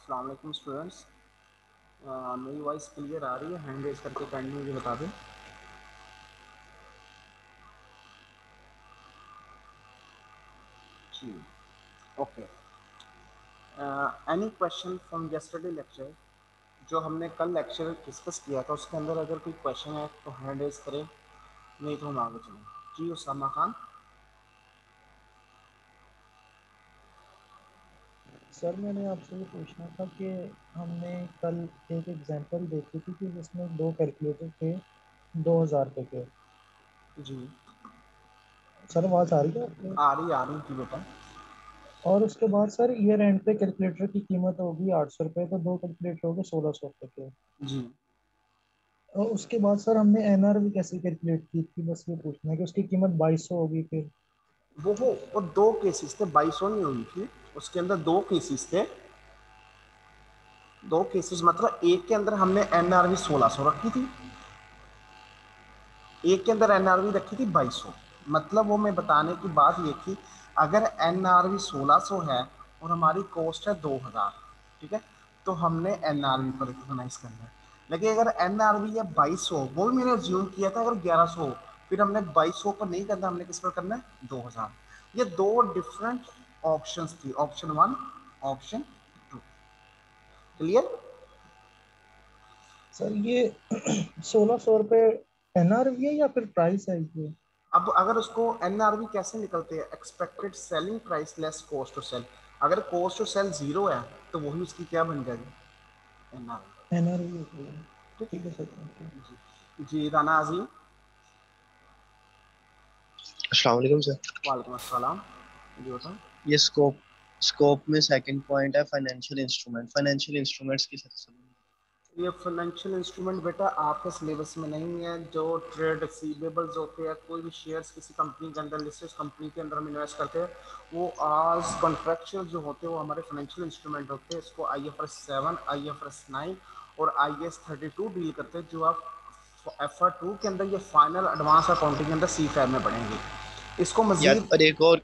अस्सलाम वालेकुम स्टूडेंट्स। मेरी वॉइस क्लियर आ रही है? हैंड रेज करके काइंडली मुझे बता दें। जी, okay. Any question from yesterday lecture? जो हमने कल लेक्चर डिस्कस किया था उसके अंदर अगर कोई क्वेश्चन है तो हैंड रेज करें, नहीं तो हम आगे चलें। जी उसामा खान। सर मैंने आपसे ये पूछना था कि हमने कल एक एग्जांपल देखी थी कि जिसमें दो कैलकुलेटर थे 2000 रुपये के। जी सर आवाज आ रही है आपको? आ रही थी बेटा। और उसके बाद सर ईयर एंड पे कैलकुलेटर की कीमत होगी 800 रुपये, तो दो कैलकुलेटर हो गए 1600 रुपये के। जी और उसके बाद सर हमने एनआरवी कैसे कैलकुलेट की थी, बस ये पूछना है कि उसकी कीमत 2200 होगी फिर। वो दो केसेस थे, 2200 नहीं हुई थी। उसके अंदर दो केसेस थे। दो केसेस मतलब एक के अंदर हमने एनआरवी 1600 रखी थी, एक के अंदर एनआरवी रखी थी 2200। मतलब वो मैं बताने की बात ये थी, अगर एनआरवी 1600 है और हमारी कॉस्ट है 2000, ठीक है, तो हमने एनआरवी पर रिकॉग्नाइज करना है। लेकिन अगर एनआरवी है 2200, वो भी मैंने ज्यूम किया था अगर 1100, फिर हमने 2200 पर नहीं करना, हमने किस पर करना है? 2000। ये दो डिफरेंट ऑप्शंस थी, option one, option two. Clear? Sir ये 1600 रुपये एनआरवी है या फिर प्राइस है ये? अब अगर उसको एनआरवी कैसे निकलते हैं? Expected selling price less cost to sell. अगर कॉस्ट टू सेल जीरो है तो वही उसकी क्या बन जाएगी? एनआरवी। एनआरवी होगी। ठीक। ठीक है सर, थैंक यू। जी राना अजीम। अस्सलाम वालेकुम सर। वालेकुम अस्सलाम। जी बताओ। ये स्कोप स्कोप में सेकंड पॉइंट है फाइनेंशियल इंस्ट्रूमेंट। फाइनेंशियल इंस्ट्रूमेंट्स की सर ये फाइनेंशियल इंस्ट्रूमेंट बेटा आपके सिलेबस में नहीं है। जो ट्रेड रिसीवेबल्स होते हैं, कोई भी शेयर्स किसी कंपनी के अंदर, लिस्टेड कंपनी के अंदर हम इन्वेस्ट करते हैं, वो आज कॉन्ट्रेक्चुअल जो होते हैं वो हमारे फाइनेंशियल इंस्ट्रूमेंट होते हैं। इसको IFRS 7, IFRS 9 और IAS 32 डील करते हैं, जो आप FR2 के अंदर, ये फाइनल एडवांस अकाउंटिंग के अंदर C5 में पढ़ेंगे। इसको यार, मजीद। और एक और।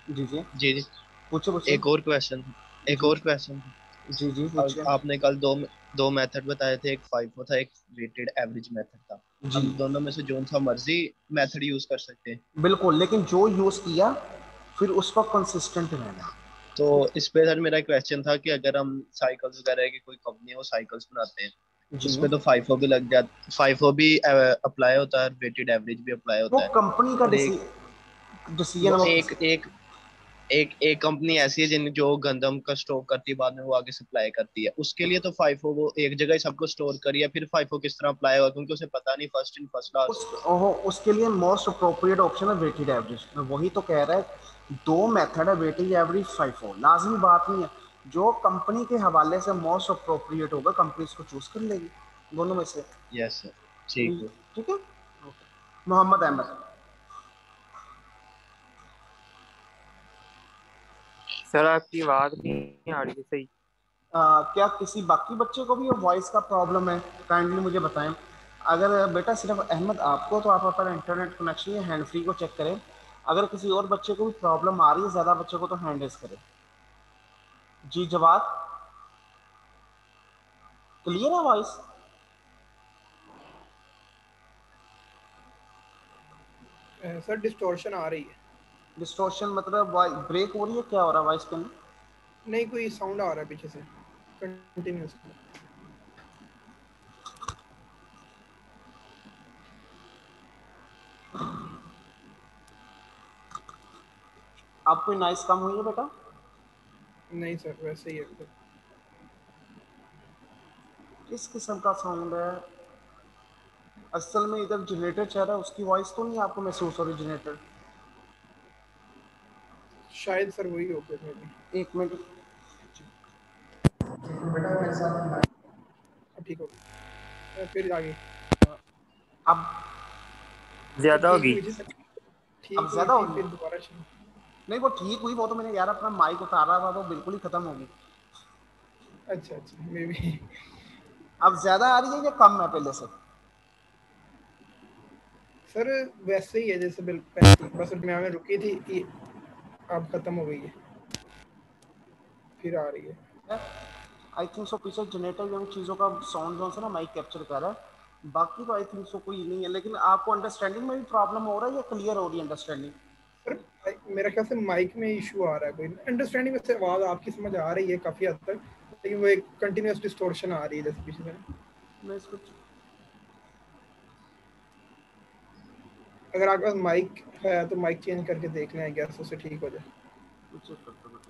जी जी, जी जी। पूछे पूछे। एक और क्वेश्चन एक जी और क्वेश्चन जी जी पूछिए। आपने कल दो दो मेथड बताए थे, एक फाइफो था, एक वेटेड एवरेज मेथड था। जी हम दोनों में से जो सा मर्जी मेथड यूज कर सकते हैं। बिल्कुल, लेकिन जो यूज़ किया फिर उस पर कंसिस्टेंट रहना। तो इस पे सर मेरा क्वेश्चन था कि अगर हम साइकिल्स वगैरह की कोई कंपनी है वो साइकिल्स बनाते हैं, उस जी, पे तो फाइफो भी लग जाता, फाइफो भी अप्लाई होता है, वेटेड एवरेज भी अप्लाई वो होता है। कंपनी का और एक डिसीजन वो वो एक एक एक एक कंपनी ऐसी है जिन जो गंदम का स्टॉक करती है, बाद में वो आगे सप्लाई करती है, उसके लिए तो फाइफो वो एक जगह ही सबको स्टोर करिए, फिर फाइफो किस तरह अप्लाई होगा क्योंकि उसे पता नहीं फर्स्ट इन फर्स्ट लास्ट। उसके लिए मोस्ट अप्रोप्रिएट ऑप्शन है वेटेड एवरेज। मैं वही तो कह रहा है, दो मेथड है, वेटेड एवरेज, फाइफो। लाजमी बात नहीं है, जो कंपनी के हवाले से मोस्ट अप्रोप्रिएट होगा कंपनी उसको चूज कर लेगी दोनों में से। यस सर, ठीक है। ठीक है। मोहम्मद अहमद। सर आपकी आवाज नहीं आ रही है सही। क्या किसी बाकी बच्चे को भी वॉइस का प्रॉब्लम है? काइंडली मुझे बताएं। अगर बेटा सिर्फ अहमद आपको, तो आप अपना इंटरनेट कनेक्शन या हैंड फ्री को चेक करें। अगर किसी और बच्चे को भी प्रॉब्लम आ रही है, ज़्यादा बच्चे को, तो हैंड रेस करें। जी जवाब क्लियर है वॉइस? सर डिस्टॉर्शन आ रही है। डिस्टॉर्शन मतलब ब्रेक हो रही है? क्या हो रहा है वॉइस के अंदर? नहीं, कोई साउंड आ रहा है पीछे से कंटिन्यूस। अब कोई नॉइस कम हुई है बेटा? नहीं सर, वैसे ही है अभी तक। किस किस्म का साउंड है? असल में इधर जनरेटर चल रहा है, उसकी वॉइस तो नहीं आपको महसूस हो रही? जनरेटर, शायद सर वही हो फिर मे बी। एक मिनट। ठीक हो गया, फिर आगे। अब सर ज्यादा ठीक होगी। हुई थी सर, ठीक अब हुई ज्यादा थी, होगी? फिर दोबारा शुरू। नहीं वो ठीक हुई, वो तो मैंने यार अपना माइक उतार रहा था तो बिल्कुल ही खत्म होगी। अच्छा अच्छा, मे बी। अब ज्यादा आ रही है या कम है पहले से? सर वैसे ही है जैसे पहले थी, बस में रुकी थी अब खत्म हो गई है, फिर आ रही है। आई थिंक सो पीछे जनरेटर जो चीज़ों का साउंड जो है ना माइक कैप्चर कर रहा है, बाकी तो आई थिंक सो कोई नहीं है। लेकिन आपको अंडरस्टैंडिंग में भी प्रॉब्लम हो रहा है या क्लियर हो रही है अंडरस्टैंडिंग? सर मेरा ख्याल से माइक में इशू आ रहा है, कोई अंडरस्टैंडिंग में से आवाज़ आपकी समझ आ रही है काफ़ी हद तक, लेकिन वो एक कंटिन्यूस डिस्टोर्शन आ रही है जैसे पीछे से। मैं इसको अगर आपके पास माइक है तो माइक चेंज करके देख लें, गैस उससे ठीक हो जाए। चेक करता हूँ।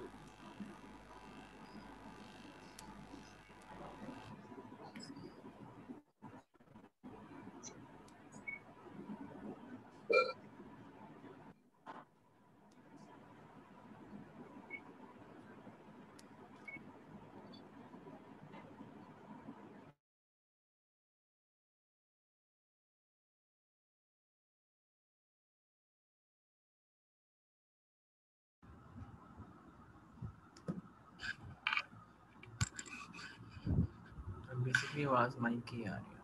बेसिकली आवाज माइक की आ रही है।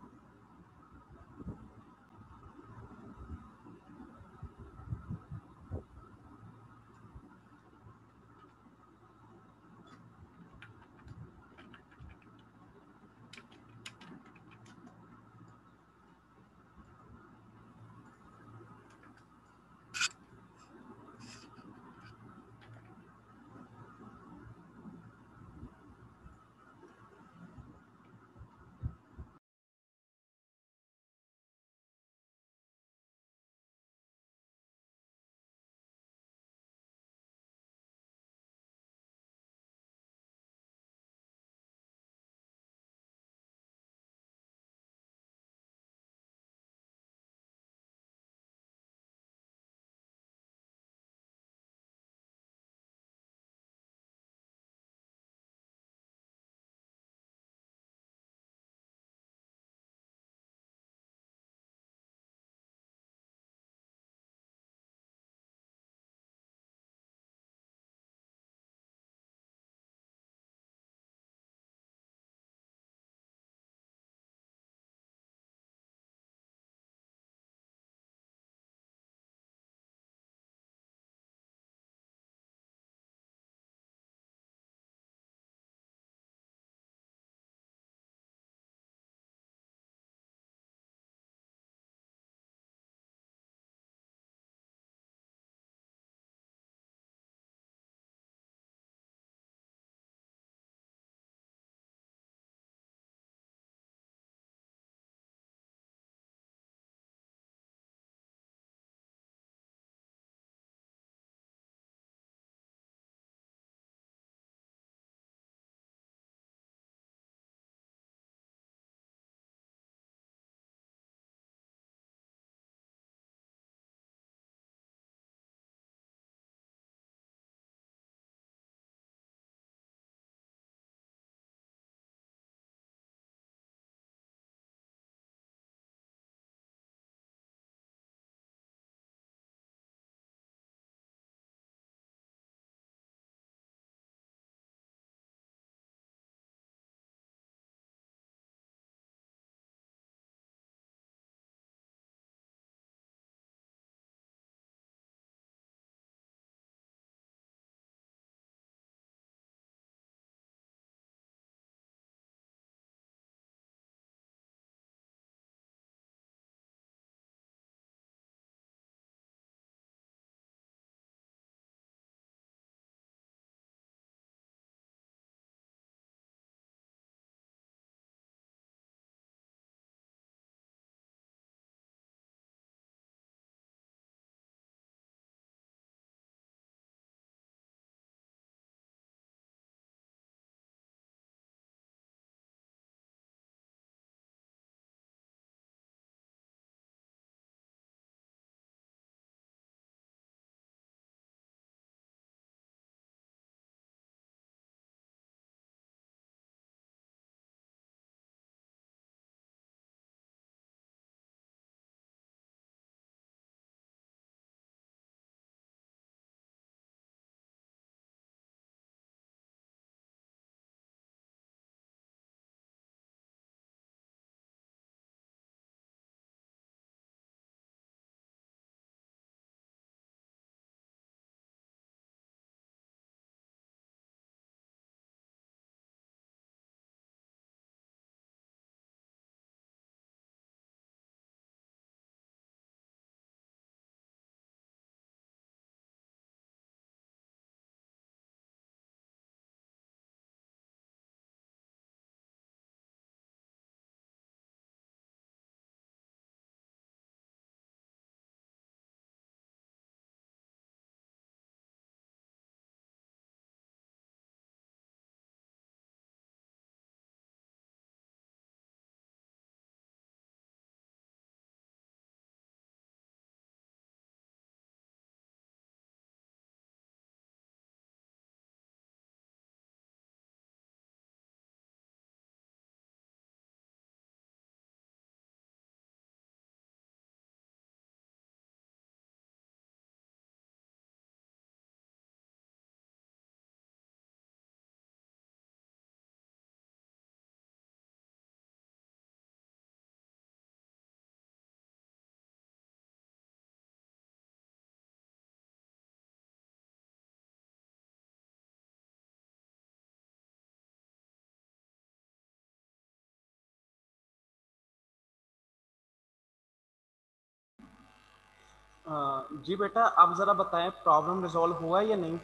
जी बेटा, आप ज़रा बताएं प्रॉब्लम रिजॉल्व हुआ या नहीं?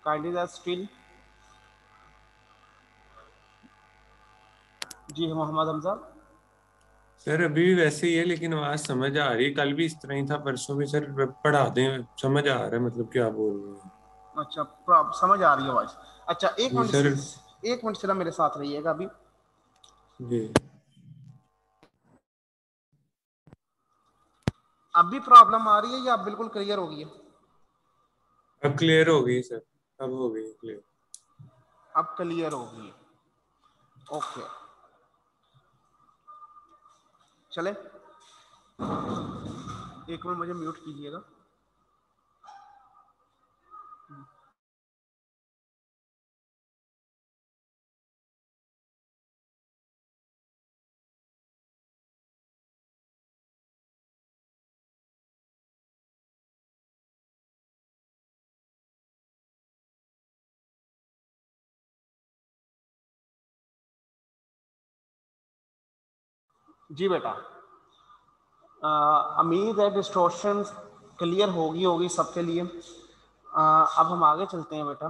Kindly that still. जी मोहम्मद हमजा। सर अभी भी वैसे ही है, लेकिन आवाज समझ आ रही है। कल भी इस तरह ही था, परसों भी। सर पढ़ा दें, समझ आ रहा है मतलब क्या बोल रहे हैं। अच्छा, समझ आ रही है वॉइस। अच्छा जी सर। एक मिनट जरा मेरे साथ रहिएगा अभी। जी अब भी प्रॉब्लम आ रही है या अब बिल्कुल क्लियर हो गई है? अब क्लियर हो गई सर, अब हो गई क्लियर। अब क्लियर हो गई। ओके चले, एक मिनट मुझे म्यूट कीजिएगा। जी बेटा, उम्मीद है डिस्टॉर्शन क्लियर होगी सबके लिए। अब हम आगे चलते हैं बेटा,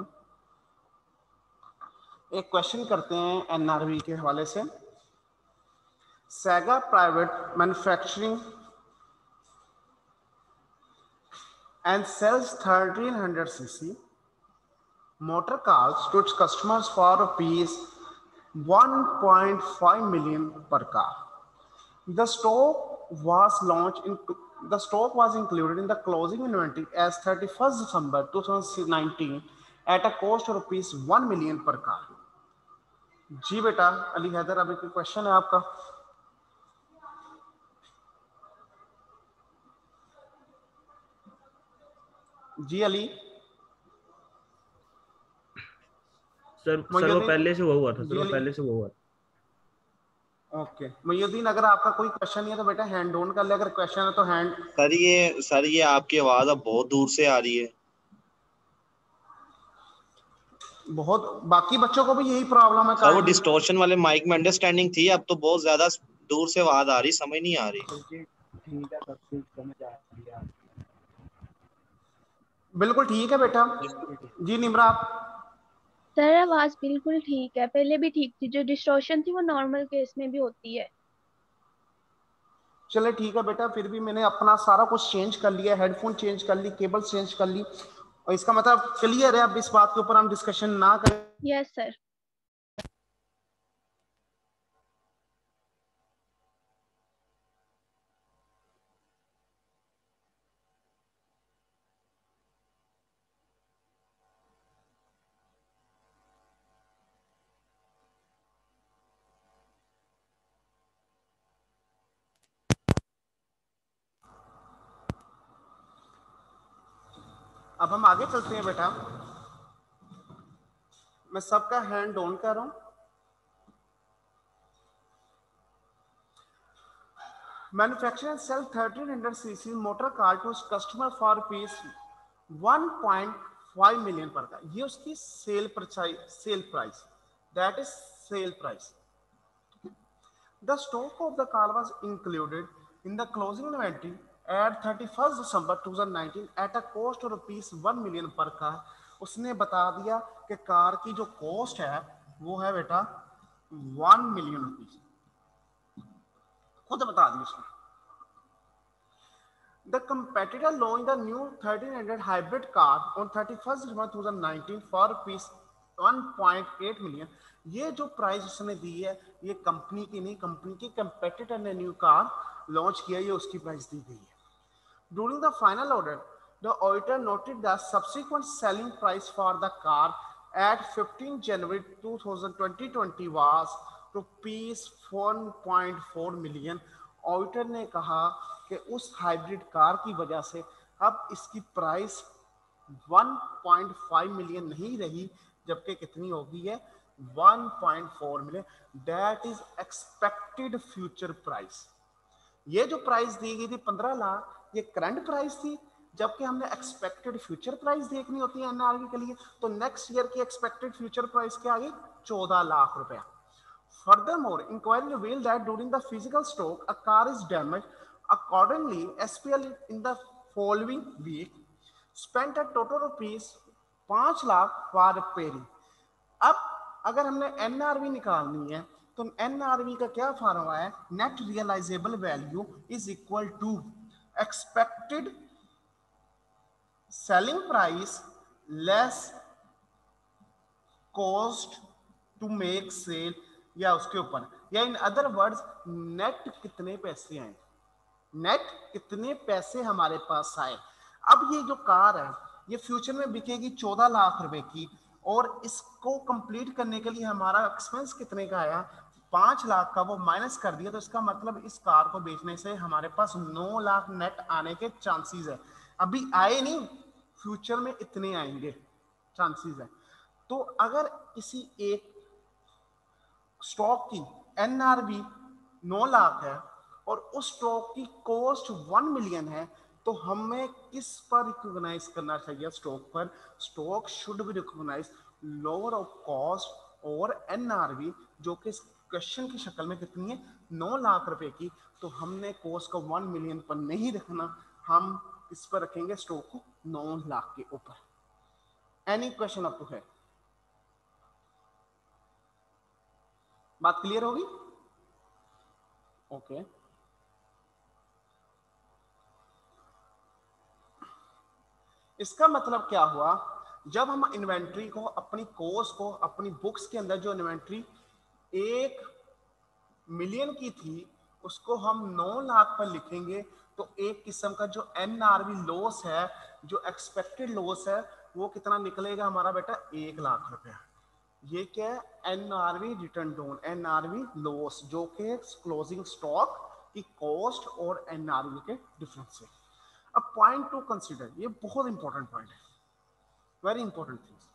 एक क्वेश्चन करते हैं एनआरवी के हवाले से। सेगा private manufacturing and sells 1300 cc motor cars to its customers for rupees 1.5 million per car. The stock was launched in the stock was included in the closing inventory as 31st December 2019 at a cost of rupees 1 million per car. जी बेटा अली हैदर, अभी कोई question है आपका? जी Ali. Sir वो पहले से हुआ था, सर वो अली। पहले से हुआ था। ओके मुहिउद्दीन, अगर आपका कोई क्वेश्चन नहीं है तो बेटा हैंड ऑन कर ले, अगर क्वेश्चन है तो हैंड। सर ये आपकी आवाज अब बहुत दूर से आ रही है। बहुत, बाकी बच्चों को भी यही प्रॉब्लम है? सर वो डिस्टॉर्शन वाले माइक में अंडरस्टैंडिंग थी, अब तो बहुत ज्यादा दूर से आवाज आ रही, समझ नहीं आ रही। ठीक है, सब कुछ समझ आ रही है। बिल्कुल ठीक है बेटा। जी निम्रा आप? सर आवाज बिल्कुल ठीक है, पहले भी ठीक थी। जो डिस्टॉर्शन थी वो नॉर्मल केस में भी होती है। चले ठीक है बेटा, फिर भी मैंने अपना सारा कुछ चेंज कर लिया, हेडफोन चेंज कर ली, केबल चेंज कर ली, और इसका मतलब क्लियर है। अब इस बात के ऊपर हम डिस्कशन ना करें। Yes sir. अब हम आगे चलते हैं बेटा, मैं सबका हैंड ऑन कर रहा हूं। Manufacture and sell 1300 cc motor car to customer for rupees 1.5 million पर का। ये उसकी sale price, that is sale price. The stock of the car was included in the closing inventory at 31st December 2019 at a cost of rupees 1 million per car. उसने बता दिया कि car की जो कॉस्ट है वो है बेटा 1 मिलियन रुपीज, खुद बता दी उसने। The competitor launched the new 1300 hybrid car on 31st December 2019 for rupees 1.8 million. ये जो प्राइस उसने दी है ये कंपनी की नहीं, कंपनी के कंपेटिटर ने न्यू कार लॉन्च किया, ये उसकी प्राइस दी गई है। During the final order the auditor noted the subsequent selling price for the car eight 15 January 2020 was rupees 1.4 million. Auditor ने कहा कि उस हाइब्रिड कार की वजह से अब इसकी प्राइस 1.5 मिलियन नहीं रही, जबकि कितनी होगी है 1.4 million. That is expected future price. ये जो प्राइस दी गई थी 15 लाख, ये करंट प्राइस थी, जबकि हमने एक्सपेक्टेड फ्यूचर प्राइस देखनी होती है एनआरवी के लिए। तो नेक्स्ट ईयर की एक्सपेक्टेड फ्यूचर प्राइस क्या आ गई? 14 लाख रुपया। Furthermore, inquiry revealed that during the physical stock, a car is damaged Accordingly, SPL in the following week spent a total rupees 5 lakh for repairing. अब अगर हमने NRV निकालनी है तो NRV का क्या फार्मूला है? Net realisable value is equal to expected selling price less cost to make sale, या उसके ऊपर, या इन अदर वर्ड्स नेट कितने पैसे आए, नेट कितने पैसे हमारे पास आए। अब ये जो कार है ये फ्यूचर में बिकेगी 14 लाख रुपए की, और इसको कंप्लीट करने के लिए हमारा एक्सपेंस कितने का आया? 5 लाख का, वो माइनस कर दिया, तो इसका मतलब इस कार को बेचने से हमारे पास 9 लाख नेट आने के चांसेस है। अभी आए नहीं, फ्यूचर में इतने आएंगे चांसेस है। तो अगर किसी एक स्टॉक की NRV 9 लाख है और उस स्टॉक की कॉस्ट 1 मिलियन है, तो हमें किस पर रिकॉग्नाइज करना चाहिए? स्टॉक पर। Stock should be recognise lower of cost और NRV, जो कि क्वेश्चन की शक्ल में कितनी है? 9 लाख रुपए की। तो हमने कॉस्ट को 1 मिलियन पर नहीं रखना, हम इस पर रखेंगे स्टॉक को 9 लाख के ऊपर। एनी क्वेश्चन अप टू है? बात क्लियर होगी? ओके। इसका मतलब क्या हुआ? जब हम इन्वेंट्री को, अपनी कॉस्ट को, अपनी बुक्स के अंदर जो इन्वेंट्री 1 मिलियन की थी उसको हम 9 लाख पर लिखेंगे, तो एक किस्म का जो NRV लॉस है, जो एक्सपेक्टेड लॉस है, वो कितना निकलेगा हमारा बेटा? 1 लाख रुपया। ये क्या है? NRV return down, NRV loss, जो कि क्लोजिंग स्टॉक की कॉस्ट और NRV के डिफरेंस है। अब पॉइंट टू कंसीडर, ये बहुत इंपॉर्टेंट पॉइंट है, very important things.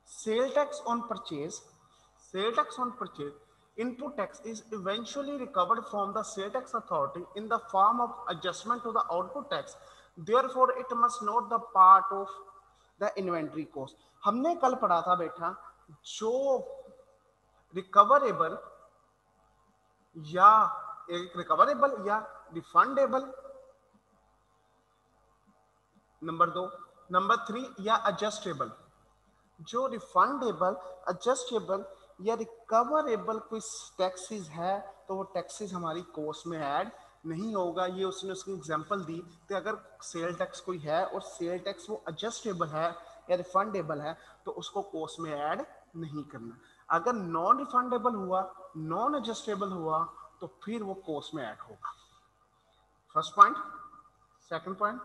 Sale tax on purchase, sale tax on purchase, input tax is eventually recovered from the sale tax authority in the form of adjustment to the output tax. Therefore, it must not the part of the inventory cost. हमने कल पढ़ा था बेटा, जो recoverable या recoverable या refundable, number 2, number 3 या adjustable, जो रिफंडेबल, एडजस्टेबल या रिकवरेबल कोई टैक्सेस है तो वो टैक्सेस हमारी कॉस्ट में ऐड नहीं होगा। ये उसने उसकी एग्जांपल दी कि अगर सेल टैक्स कोई है और सेल टैक्स वो एडजस्टेबल है या रिफंडेबल है तो उसको कॉस्ट में ऐड नहीं करना। अगर नॉन रिफंडेबल हुआ, नॉन एडजस्टेबल हुआ, तो फिर वो कॉस्ट में ऐड होगा। First point. Second point,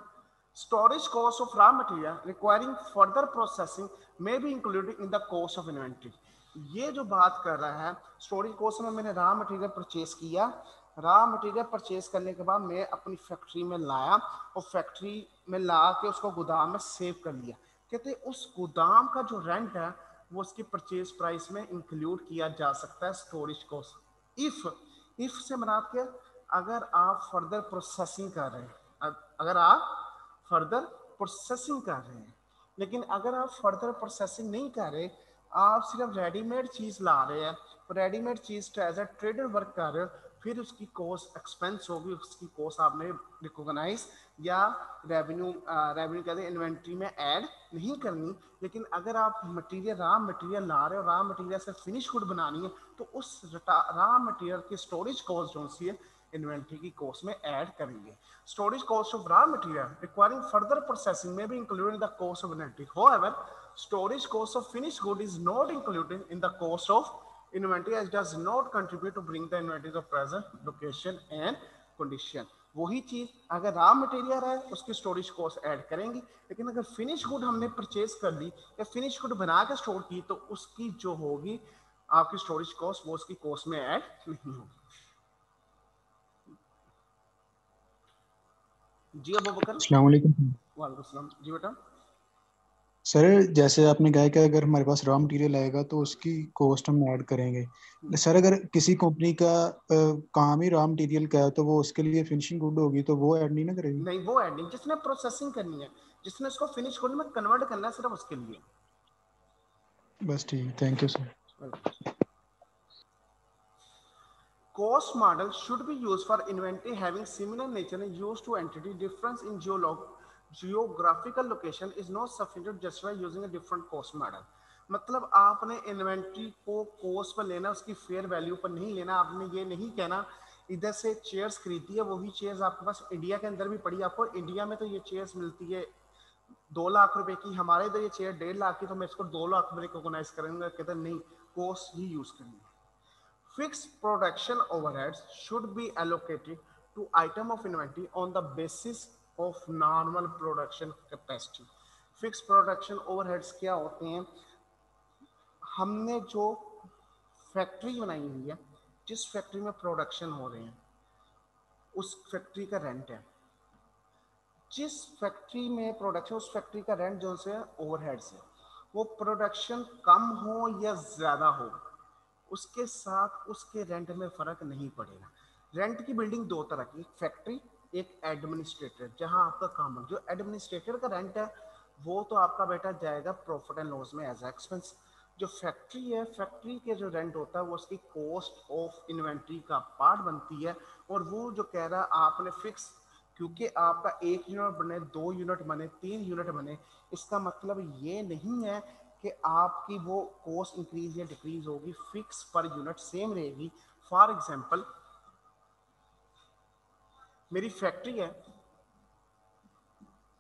storage cost of raw material requiring further processing may be included in the cost of inventory. ये जो बात कर रहा है, स्टोरेज कॉस्ट में मैंने रॉ मटेरियल परचेज किया, रॉ मटेरियल परचेज करने के बाद मैं अपनी फैक्ट्री में लाया और फैक्ट्री में ला के उसको गोदाम में सेव कर लिया। कहते उस गोदाम का जो रेंट है वो उसकी परचेज प्राइस में इंक्लूड किया जा सकता है स्टोरेज कॉस्ट। इफ से मराद क्या? अगर आप फर्दर प्रोसेसिंग कर रहे हैं, अगर आप फर्दर प्रोसेसिंग कर रहे हैं, लेकिन अगर आप फर्दर प्रोसेसिंग नहीं कर रहे, आप सिर्फ रेडीमेड चीज़ ला रहे हैं, रेडीमेड चीज़ एज ए ट्रेडर वर्क कर रहे हो, फिर उसकी कॉस्ट एक्सपेंस होगी, उसकी कॉस्ट आपने रिकॉग्नाइज या रेवेन्यू कहते हैं इन्वेंट्री में ऐड नहीं करनी। लेकिन अगर आप मटेरियल, रॉ मटेरियल ला रहे हो, रॉ मटेरियल से फिनिश गुड बनानी है, तो उस रॉ मटेरियल की स्टोरेज कॉस्ट जो सी है इन्वेंट्री की कॉस्ट में ऐड करेंगे। Storage cost of raw material requiring further processing में भी included in the cost of inventory. However, storage cost of finished good is not included in the cost of inventory as does not contribute to bring the inventory to present location and condition. वही चीज अगर raw material है उसकी storage cost add करेंगे, लेकिन अगर finish good हमने purchase कर ली या फिनिश गुड बना के स्टोर की तो उसकी जो होगी आपकी स्टोरेज कॉस्ट वो उसकी कॉस्ट में ऐड नहीं होगी। जी अबू बकर। अस्सलाम वालेकुम। वालेकुम सलाम। जी बेटा। सर जैसे आपने कहा कि अगर हमारे पास रॉ मटेरियल आएगा तो उसकी कॉस्ट हम ऐड करेंगे। सर अगर किसी कंपनी का काम ही रॉ मटेरियल का है तो वो उसके लिए फिनिशिंग गुड होगी तो वो ऐड नहीं ना करेगी? नहीं, वो ऐड नहीं, जिसने प्रोसेसिंग करनी है, जिसने उसको फिनिश गुड में कन्वर्ट करना है, सिर्फ उसके लिए। बस ठीक, thank you sir. cost model should be used for inventory having similar nature and used to entity. Difference in geographical location is not sufficient to justify using a different cost model. मतलब आपने inventory को coast पर लेना, उसकी fair value पर नहीं लेना। आपने ये नहीं कहना इधर से चेयर्स खरीदी है, वही चेयर्स आपके पास इंडिया के अंदर भी पड़ी। आपको इंडिया में तो ये चेयर्स मिलती है 2 लाख रुपए की, हमारे इधर ये चेयर 1.5 लाख की, तो मैं इसको 2 लाख में रिकॉग्नाइज करेंगे। कहते नहीं, कोस्ट ही यूज करेंगे। Fixed production overheads should be allocated to item of inventory on the basis of normal production capacity. Fixed production overheads क्या होते हैं? हमने जो फैक्ट्री बनाई हुई है, जिस फैक्ट्री में प्रोडक्शन हो रहे हैं, उस फैक्ट्री का रेंट है। जिस फैक्ट्री में प्रोडक्शन, उस फैक्ट्री का रेंट जो से ओवरहेड्स है, वो प्रोडक्शन कम हो या ज़्यादा हो, उसके साथ उसके रेंट में फ़र्क नहीं पड़ेगा। रेंट की बिल्डिंग 2 तरह की, एक फैक्ट्री, एक एडमिनिस्ट्रेटर, जहां आपका काम है। जो एडमिनिस्ट्रेटर का रेंट है वो तो आपका बेटा जाएगा प्रॉफिट एंड लॉस में एज एक्सपेंस। जो फैक्ट्री है, फैक्ट्री के जो रेंट होता है वो उसकी कॉस्ट ऑफ इन्वेंट्री का पार्ट बनती है। और वो जो कह रहा है आपने फिक्स, क्योंकि आपका 1 यूनिट बने, 2 यूनिट बने, 3 यूनिट बने, इसका मतलब ये नहीं है कि आपकी वो कॉस्ट इंक्रीज या डिक्रीज होगी, फिक्स पर यूनिट सेम रहेगी। फॉर एग्जांपल मेरी फैक्ट्री है,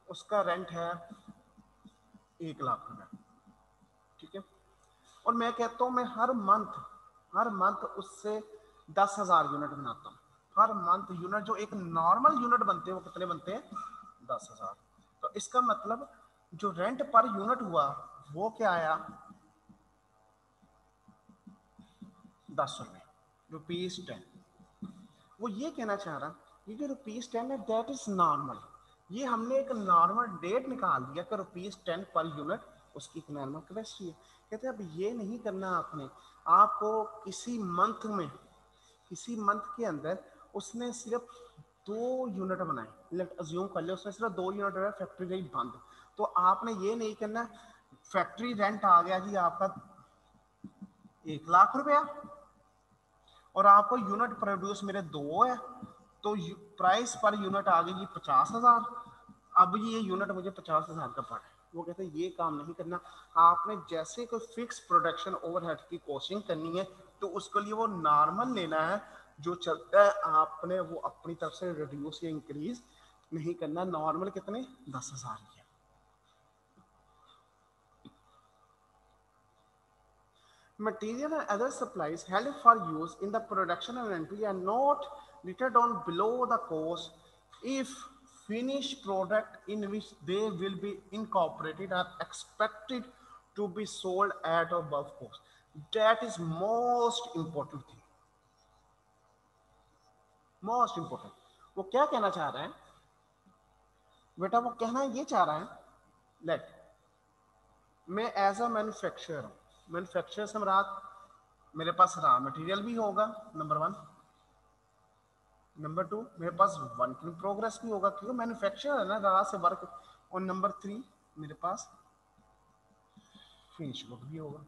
उसका रेंट है 1 लाख रुपए, ठीक है, और मैं कहता हूं मैं हर मंथ उससे 10,000 यूनिट बनाता हूं। हर मंथ यूनिट, जो एक नॉर्मल यूनिट बनते हैं वो कितने बनते हैं? 10,000। तो इसका मतलब जो रेंट पर यूनिट हुआ वो क्या आया? 10 रुपए, ₹10। वो ये कहना चाह रहा, ये जो ₹10 है दैट इज नॉर्मल। ये हमने एक नॉर्मल डेट निकाल दिया कि ₹10 पर यूनिट उसकी एक नॉर्मल कैपेसिटी है। कहते हैं अब ये नहीं करना आपने, आपको किसी मंथ के अंदर उसने सिर्फ 2 यूनिट बनाए, लेट अज्यूम कर ले उसने सिर्फ 2 यूनिट बनाए, फैक्ट्री गई बंद। तो आपने ये नहीं करना फैक्ट्री रेंट आ गया जी आपका 1 लाख रुपया और आपको यूनिट प्रोड्यूस मेरे 2 है, तो प्राइस पर यूनिट आ गई जी 50,000। अब ये यूनिट मुझे 50,000 का पड़ा है। वो कहते हैं ये काम नहीं करना। आपने जैसे कोई फिक्स प्रोडक्शन ओवरहेड की कॉस्टिंग करनी है तो उसके लिए वो नॉर्मल लेना है जो चलता है, आपने वो अपनी तरफ से रिड्यूस या इंक्रीज नहीं करना। नॉर्मल कितने? 10,000 ही है। Material and other supplies held for use in the production of inventory are not written down below the cost if finished product in which they will be incorporated are expected to be sold at above cost. That is most important thing. Most important. वो क्या कहना चाह रहा है बेटा? वो कहना ये चाह रहा है, लेट मैं एज अ मैन्युफैक्चरर हूँ, मैन्युफैक्चरर सम्राट, मेरे पास रॉ मटेरियल भी होगा, नंबर 1। नंबर 2 मेरे पास वर्क इन प्रोग्रेस भी होगा क्योंकि मैन्युफैक्चरर है ना, रॉ से वर्क। और नंबर 3 मेरे पास फिनिश गुड भी होगा।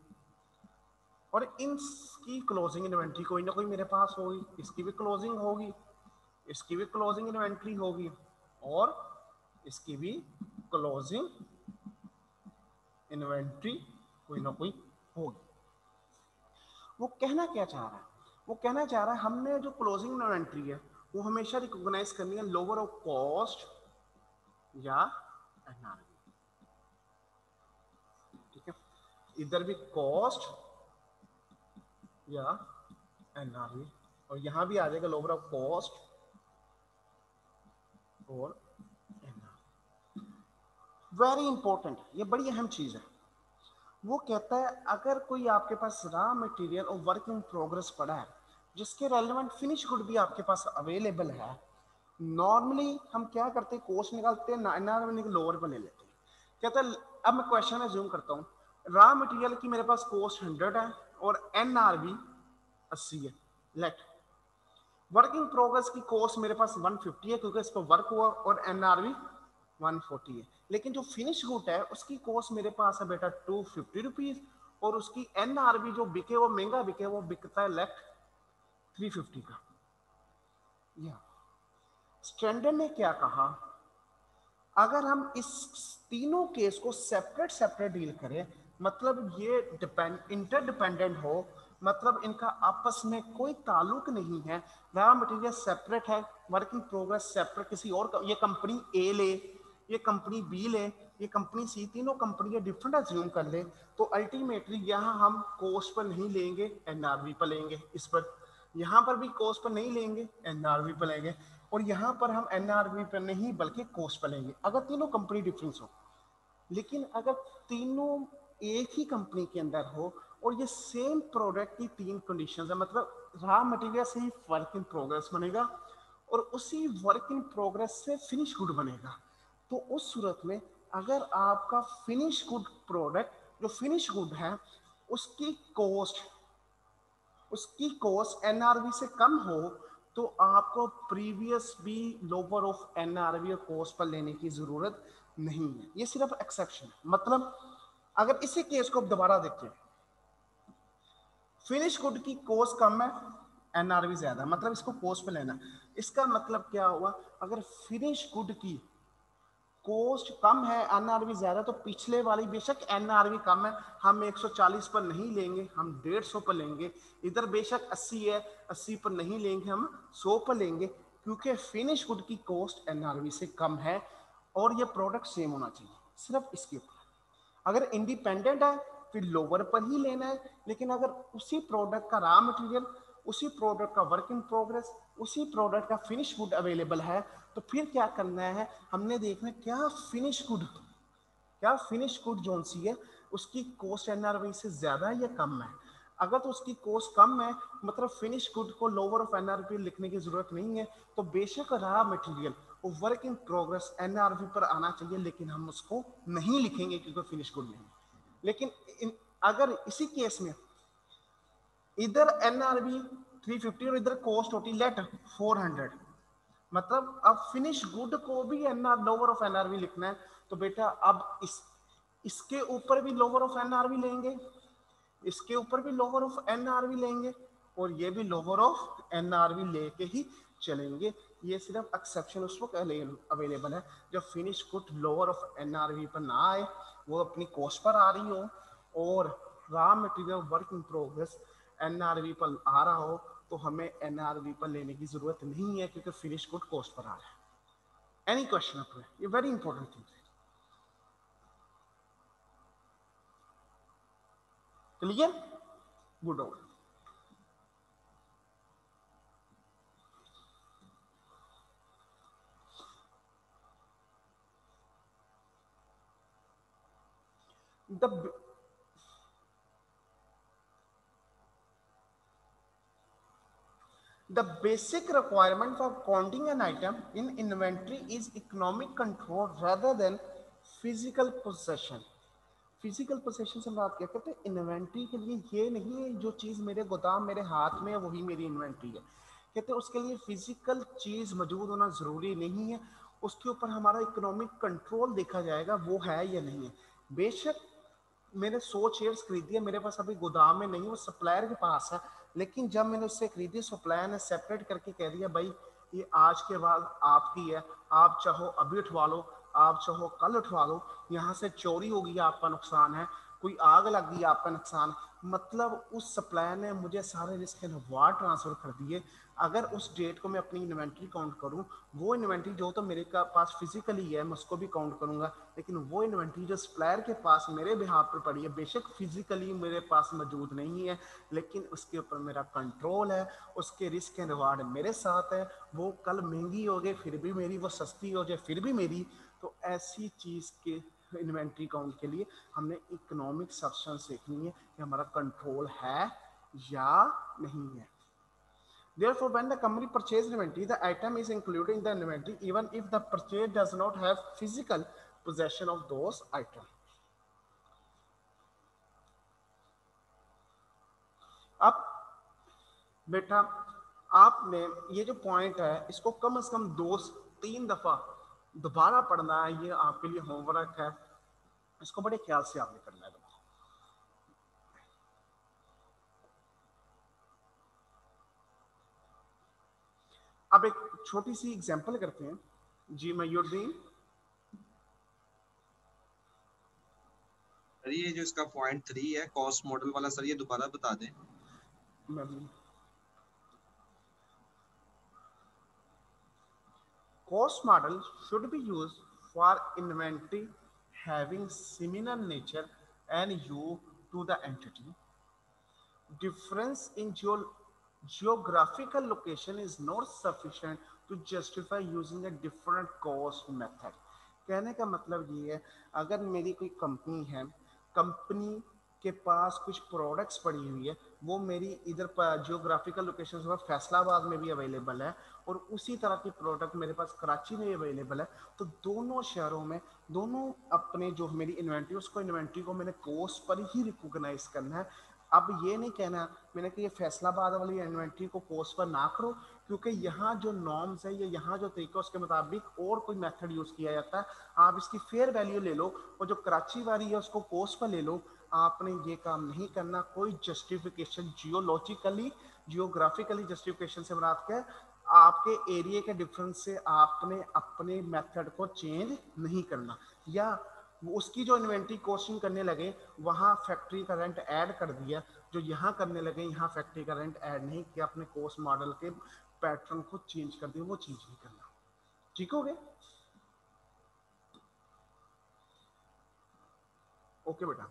और इनकी क्लोजिंग इन्वेंट्री कोई ना कोई मेरे पास होगी, इसकी भी क्लोजिंग होगी, इसकी भी क्लोजिंग इन्वेंट्री होगी और इसकी भी क्लोजिंग इन्वेंट्री कोई ना कोई होगी। वो कहना क्या चाह रहा है? वो कहना चाह रहा है हमने जो क्लोजिंग इन्वेंट्री है वो हमेशा रिकॉग्नाइज करनी है लोअर ऑफ कॉस्ट या एनआरवी, ठीक है, इधर भी कॉस्ट या एनआरवी, और यहां भी आ जाएगा लोअर ऑफ कॉस्ट और एनआरवी। वेरी इंपॉर्टेंट, ये बड़ी अहम चीज है। वो कहता है अगर कोई आपके पास रॉ मटेरियल और वर्क इन प्रोग्रेस पड़ा है जिसके रेलेवेंट फिनिश गुड भी आपके पास अवेलेबल है, नॉर्मली हम क्या करते हैं, कॉस्ट निकालते हैं, एनआरवी लोअर पर ले लेते हैं। कहता है अब मैं क्वेश्चन में जूम करता हूँ, रॉ मटेरियल की मेरे पास कॉस्ट 100 है और एनआरवी 80 है। लेट वर्क इन प्रोग्रेस की कॉस्ट मेरे पास 150 है क्योंकि इस पर वर्क हुआ और एनआरवी 140 है। लेकिन जो फिनिश गुड है उसकी कॉस्ट मेरे पास है बेटा 250 रुपीज और उसकी एनआरवी जो बिके वो महंगा बिके, वो बिकता है लेट 350 का। या स्टैंडर्ड ने क्या कहा, अगर हम इस तीनों केस को सेपरेट सेपरेट डील करें, मतलब ये इंटरडिपेंडेंट हो, मतलब इनका आपस में कोई ताल्लुक नहीं है, रॉ मटेरियल सेपरेट है, वर्क इन प्रोग्रेस सेपरेट किसी और ये कंपनी ए ले, ये कंपनी बी ले, ये कंपनी सी, तीनों कंपनी डिफरेंट अज्यूम कर ले, तो अल्टीमेटली यहाँ हम कॉस्ट पर नहीं लेंगे, एनआरवी पर लेंगे। इस पर यहाँ पर भी कॉस्ट पर नहीं लेंगे, एनआरवी पर लेंगे, और यहाँ पर हम एनआरवी पर नहीं बल्कि कॉस्ट पर लेंगे अगर तीनों कंपनी डिफरेंस हो। लेकिन अगर तीनों एक ही कंपनी के अंदर हो और ये सेम प्रोडक्ट की तीन कंडीशंस है, मतलब रॉ मटेरियल से ही वर्क इन प्रोग्रेस बनेगा और उसी वर्क इन प्रोग्रेस से फिनिश गुड बनेगा, तो उस सूरत में अगर आपका फिनिश गुड प्रोडक्ट जो फिनिश गुड है उसकी कॉस्ट एनआरवी से कम हो, तो आपको प्रीवियस भी लोअर ऑफ एनआरवी और कॉस्ट पर लेने की जरूरत नहीं है। ये सिर्फ एक्सेप्शन है। मतलब अगर इसी केस को दोबारा देखें, फिनिश गुड की कॉस्ट कम है, एनआरवी ज्यादा, मतलब इसको कॉस्ट पे लेना। इसका मतलब क्या हुआ, अगर फिनिश गुड की कॉस्ट कम है, एनआरवी ज्यादा, तो पिछले वाली बेशक एनआरवी कम है, हम 140 पर नहीं लेंगे, हम 150 पर लेंगे। इधर बेशक 80 है, 80 पर नहीं लेंगे, हम 100 पर लेंगे, क्योंकि फिनिश गुड की कॉस्ट एनआरवी से कम है और ये प्रोडक्ट सेम होना चाहिए, सिर्फ इसके ऊपर। अगर इंडिपेंडेंट है फिर लोअर पर ही लेना है, लेकिन अगर उसी प्रोडक्ट का रॉ मटेरियल, उसी प्रोडक्ट का वर्क इन प्रोग्रेस, उसी प्रोडक्ट का फिनिश गुड अवेलेबल है, तो फिर क्या करना है, हमने देखना क्या फिनिश गुड जोन सी है उसकी कॉस्ट एनआरवी से ज्यादा है या कम है। अगर तो उसकी कॉस्ट कम है, मतलब फिनिश गुड को लोअर ऑफ एनआरवी लिखने की जरूरत नहीं है, तो बेशक रॉ मटेरियल और वर्क इन प्रोग्रेस एनआरवी पर आना चाहिए, लेकिन हम उसको नहीं लिखेंगे क्योंकि फिनिश गुड नहीं। लेकिन अगर इसी केस में इधर एनआरवी 350 और इधर कॉस्ट होती लेट 400, मतलब अब फिनिश गुड को भी एनआर लोअर ऑफ एनआरवी लिखना है, तो बेटा अब इसके ऊपर भी लोअर ऑफ एनआरवी लेंगे, इसके ऊपर भी लोअर ऑफ एनआरवी लेंगे, और ये भी लोअर ऑफ एनआरवी लेके ही चलेंगे। ये सिर्फ एक्सेप्शन उस वक्त अवेलेबल है जब finish good lower of NRV पर ना आए, वो अपनी कॉस्ट पर आ रही हो, और raw material work in progress NRV पर आ रहा हो, तो हमें एनआरवी पर लेने की जरूरत नहीं है क्योंकि फिनिश गुड कॉस्ट पर आ रहा है। एनी क्वेश्चन अप है, ये वेरी इंपॉर्टेंट थिंग है। क्लियर, गुड होगा। The basic requirement for counting an item in inventory is economic control rather than physical possession. Physical possession से बात क्या करते हैं, इन्वेंट्री के लिए ये नहीं है जो चीज़ मेरे गोदाम मेरे हाथ में है वही मेरी इन्वेंट्री है। कहते हैं उसके लिए फिजिकल चीज़ मौजूद होना ज़रूरी नहीं है, उसके ऊपर हमारा इकोनॉमिक कंट्रोल देखा जाएगा वो है या नहीं है। बेशक मैंने 100 चेयर्स खरीदी है, मेरे पास अभी गोदाम में नहीं, वो सप्लायर के पास है, लेकिन जब मैंने उससे खरीदी सप्लायर ने सेपरेट करके कह दिया भाई ये आज के बाद आपकी है, आप चाहो अभी उठवा लो, आप चाहो कल उठवा लो, यहाँ से चोरी होगी आपका नुकसान है, कोई आग लग गई आपका नुकसान, मतलब उस सप्लायर ने मुझे सारे रिस्क एंड रिवार्ड ट्रांसफर कर दिए। अगर उस डेट को मैं अपनी इन्वेंट्री काउंट करूं, वो इन्वेंट्री जो तो मेरे का पास फिजिकली है मैं उसको भी काउंट करूंगा, लेकिन वो इन्वेंट्री जो सप्लायर के पास मेरे बिहाफ पर पड़ी है बेशक फिजिकली मेरे पास मौजूद नहीं है, लेकिन उसके ऊपर मेरा कंट्रोल है, उसके रिस्क एंड रिवार्ड मेरे साथ है, वो कल महंगी हो गई फिर भी मेरी, वो सस्ती हो जाए फिर भी मेरी। तो ऐसी चीज़ के इन्वेंट्री काउंट के लिए हमने इकोनॉमिक सब्सटेंस देखनी है कि हमारा कंट्रोल है या नहीं है। Therefore, when the company purchases inventory, the item is included in the inventory even if the purchase does not have physical possession of those items. अब बेटा आपने ये जो पॉइंट है इसको कम से कम 2-3 दफा दोबारा पढ़ना है, ये आपके लिए होमवर्क है, इसको बड़े ख्याल से आपने करना है। अब एक छोटी सी एग्जांपल करते हैं जी मयूरुद्दीन। सर ये जो इसका पॉइंट 3 है कॉस्ट मॉडल वाला, सर ये दोबारा बता दें। Cost model should be used for inventory having similar nature and use to the entity. Difference in geographical location is not sufficient to justify using a different cost method. कहने का मतलब ये है, अगर मेरी कोई कंपनी है, कंपनी के पास कुछ प्रोडक्ट्स पड़ी हुई है, वो मेरी इधर जियोग्राफिकल लोकेशन पर फैसलाबाद में भी अवेलेबल है और उसी तरह की प्रोडक्ट मेरे पास कराची में अवेलेबल है, तो दोनों शहरों में दोनों अपने जो मेरी इन्वेंट्री उसको इन्वेंट्री को मैंने कोस्ट पर ही रिकॉग्नाइज करना है। अब ये नहीं कहना मैंने कि ये फैसलाबाद वाली इन्वेंट्री को कोस्ट पर ना करो, क्योंकि यहाँ जो नॉर्म्स है या यहाँ जो तरीका उसके मुताबिक और कोई मेथड यूज़ किया जाता है। आप इसकी फेयर वैल्यू ले लो और जो कराची वाली है उसको कोस्ट पर ले लो। आपने ये काम नहीं करना। कोई जस्टिफिकेशन जियोलॉजिकली जियोग्राफिकली जस्टिफिकेशन से मुराद क्या है, आपके एरिया के डिफरेंस से आपने अपने मेथड को चेंज नहीं करना, या उसकी जो इन्वेंट्री कॉस्टिंग करने लगे वहाँ फैक्ट्री का रेंट ऐड कर दिया, जो यहाँ करने लगे यहाँ फैक्ट्री का रेंट ऐड नहीं किया, अपने कॉस्ट मॉडल के पैटर्न को चेंज कर दिया, वो चीज नहीं करना। ठीक हो गया? ओके बेटा।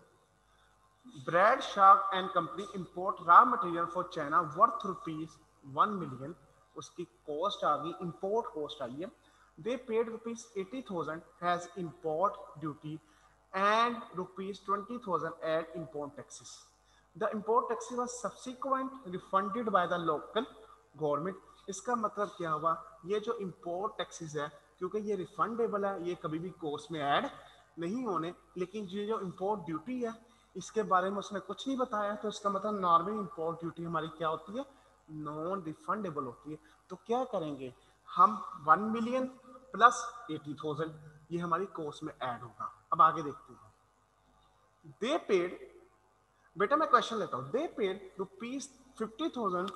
Brad Shark and company import raw material for China worth ₹1 million, उसकी कॉस्ट आ गई, इंपोर्ट कॉस्ट आई है। They paid ₹80,000 as import duty and ₹20,000 as import taxes. The import taxes was subsequently refunded by the local government. इसका मतलब क्या हुआ, ये जो import taxes है क्योंकि ये रिफंडेबल है, ये कभी भी कोस्ट में ऐड नहीं होने, लेकिन ये जो import duty है इसके बारे में उसने कुछ नहीं बताया, तो इसका मतलब नॉर्मली import duty हमारी क्या होती है, नॉन रिफंडेबल होती है। तो क्या करेंगे हम, 1 मिलियन प्लस 80,000 ये हमारी कोस्ट में ऐड होगा। अब आगे देखते हैं। दे पेड, बेटा मैं क्वेश्चन लेता हूं, दे पेड ₹50,000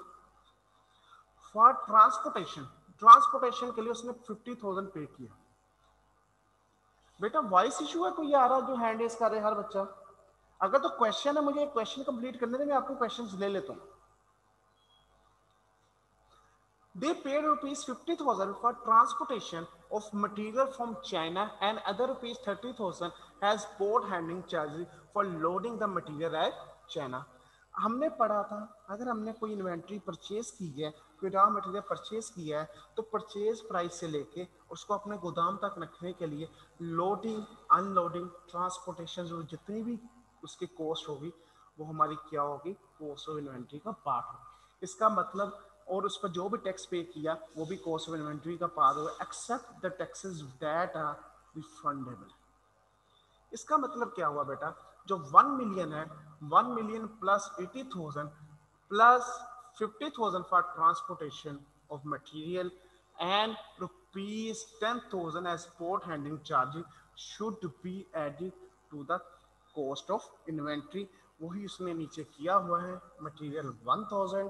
फॉर ट्रांसपोर्टेशन, ट्रांसपोर्टेशन के लिए उसने 50,000 पे किया। बेटा वॉइस इशू है कोई आ रहा जो हैंड रेज कर रहे हर बच्चा? अगर तो क्वेश्चन है, मुझे क्वेश्चन कंप्लीट करने दें, मैं आपको क्वेश्चंस ले लेता हूं। They paid ₹50,000 for transportation of material from China and other ₹30,000 as port handling charges for loading the material at China. हमने पढ़ा था अगर हमने कोई इन्वेंट्री परचेज की है, कोई रॉ मटेरियल परचेज किया है, तो परचेज प्राइस से लेके उसको अपने गोदाम तक रखने के लिए लोडिंग, अनलोडिंग, ट्रांसपोर्टेशन जो जितनी भी उसकी कॉस्ट होगी वो हमारी क्या होगी, कॉस्ट ऑफ इन्वेंट्री का पार्ट होगी। इसका मतलब, और उस पर जो भी टैक्स पे किया वो भी कॉस्ट ऑफ इन्वेंट्री का पार्ट होगा, except the taxes that are refundable. इसका मतलब क्या हुआ बेटा, जो 1 मिलियन है, 1 million plus 80,000 plus 50,000 for transportation of material and ₹10,000 as port handling charge should be added to the cost of inventory. वही उसने नीचे किया हुआ है, material 1,000,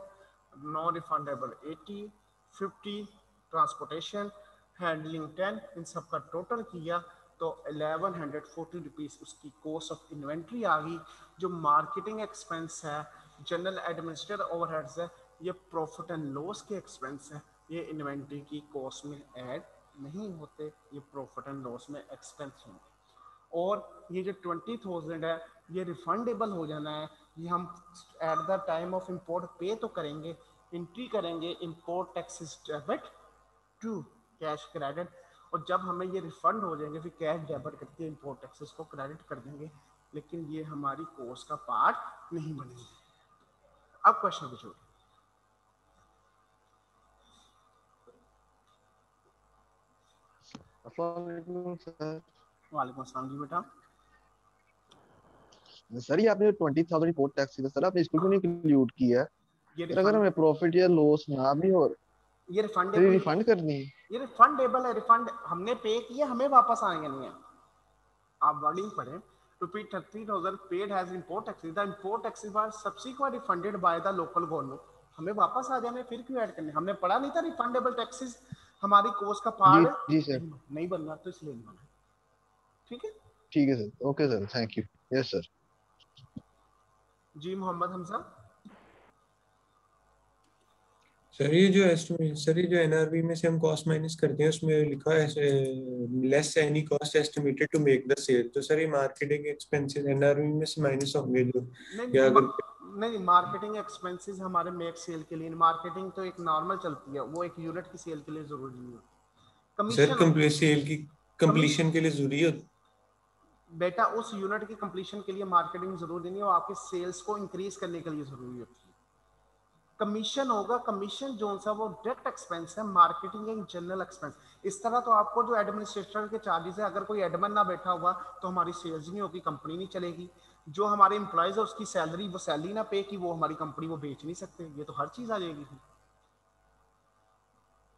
non refundable 80, 50, transportation, handling 10, इन सब का टोटल किया तो ₹1,140 उसकी कॉस्ट ऑफ इन्वेंट्री आ गई। जो मार्केटिंग एक्सपेंस है, जनरल एडमिनिस्ट्रेटिव ओवरहेड्स है, ये प्रॉफिट एंड लॉस के एक्सपेंस है, ये इन्वेंट्री की कॉस्ट में ऐड नहीं होते, ये प्रॉफिट एंड लॉस में एक्सपेंस होंगे। और ये जो 20,000 है ये रिफंडेबल हो जाना है, ये हम at the time of import पे तो करेंगे, एंट्री करेंगे import taxes debit to cash credit, और जब हमें ये रिफंड हो जाएंगे फिर कैश डेबिट करके इंपोर्ट टैक्सेस को क्रेडिट कर देंगे, लेकिन ये हमारी कोर्स का पार्ट नहीं बनेंगे। अब क्वेश्चन पूछो। वालेकुम अस्सलाम जी बेटा। सर ये आपने 20,000 रिपोर्ट टैक्स सर आपने इसको क्यों नहीं इंक्लूड किया? अगर हमें प्रॉफिट या लॉस ना भी हो, ये रिफंड करनी है, ये रिफंडेबल है, रिफंड हमने पे किया हमें वापस आएंगे नहीं है। आप वर्डिंग पढ़ें, ₹30,000 paid as import taxes. The import taxes were subsequently refunded by the local government. हमें वापस आ जाने, फिर क्यों ऐड करने? हमने पढ़ा नहीं था रिफंडेबल टैक्सेस हमारी कोर्स का पार्ट जी सर। नहीं बनना, तो इसलिए नहीं बना। ठीक है, ठीक है sir, okay sir, thank you. Yes sir. जी मोहम्मद हमजा। सर ये जो एस्टिमेट, सर ये जो एनआरवी में से हम कॉस्ट माइनस करते हैं उसमें लिखा है less any cost estimated to make the sale, तो सर ये मार्केटिंग एक्सपेंसेस एनआरवी में से माइनस होंगे जो, नहीं या अगर नहीं, मार्केटिंग एक्सपेंसेस हमारे मेक सेल के लिए, मार्केटिंग तो एक नॉर्मल चलती है, वो एक यूनिट की सेल के लिए जरूरी नहीं है। सर कमीशन सेल की कंप्लीशन के लिए जरूरी है बेटा, उस यूनिट की कंप्लीशन के लिए मार्केटिंग जरूरी नहीं है, वो आपके सेल्स को इंक्रीज करने के लिए जरूरी होती है। कमीशन होगा, कमीशन जो सा वो डायरेक्ट एक्सपेंस है, मार्केटिंग एंड जनरल एक्सपेंस। इस तरह तो आपको जो एडमिनिस्ट्रेटर के चार्जेस है, अगर कोई एडमिन ना बैठा हुआ तो हमारी सेल्स नहीं होगी, कंपनी नहीं चलेगी। जो हमारे एम्प्लॉयज है उसकी सैलरी, वो सैलरी ना पे की, वो हमारी कंपनी वो बेच नहीं सकते, ये तो हर चीज आ जाएगी।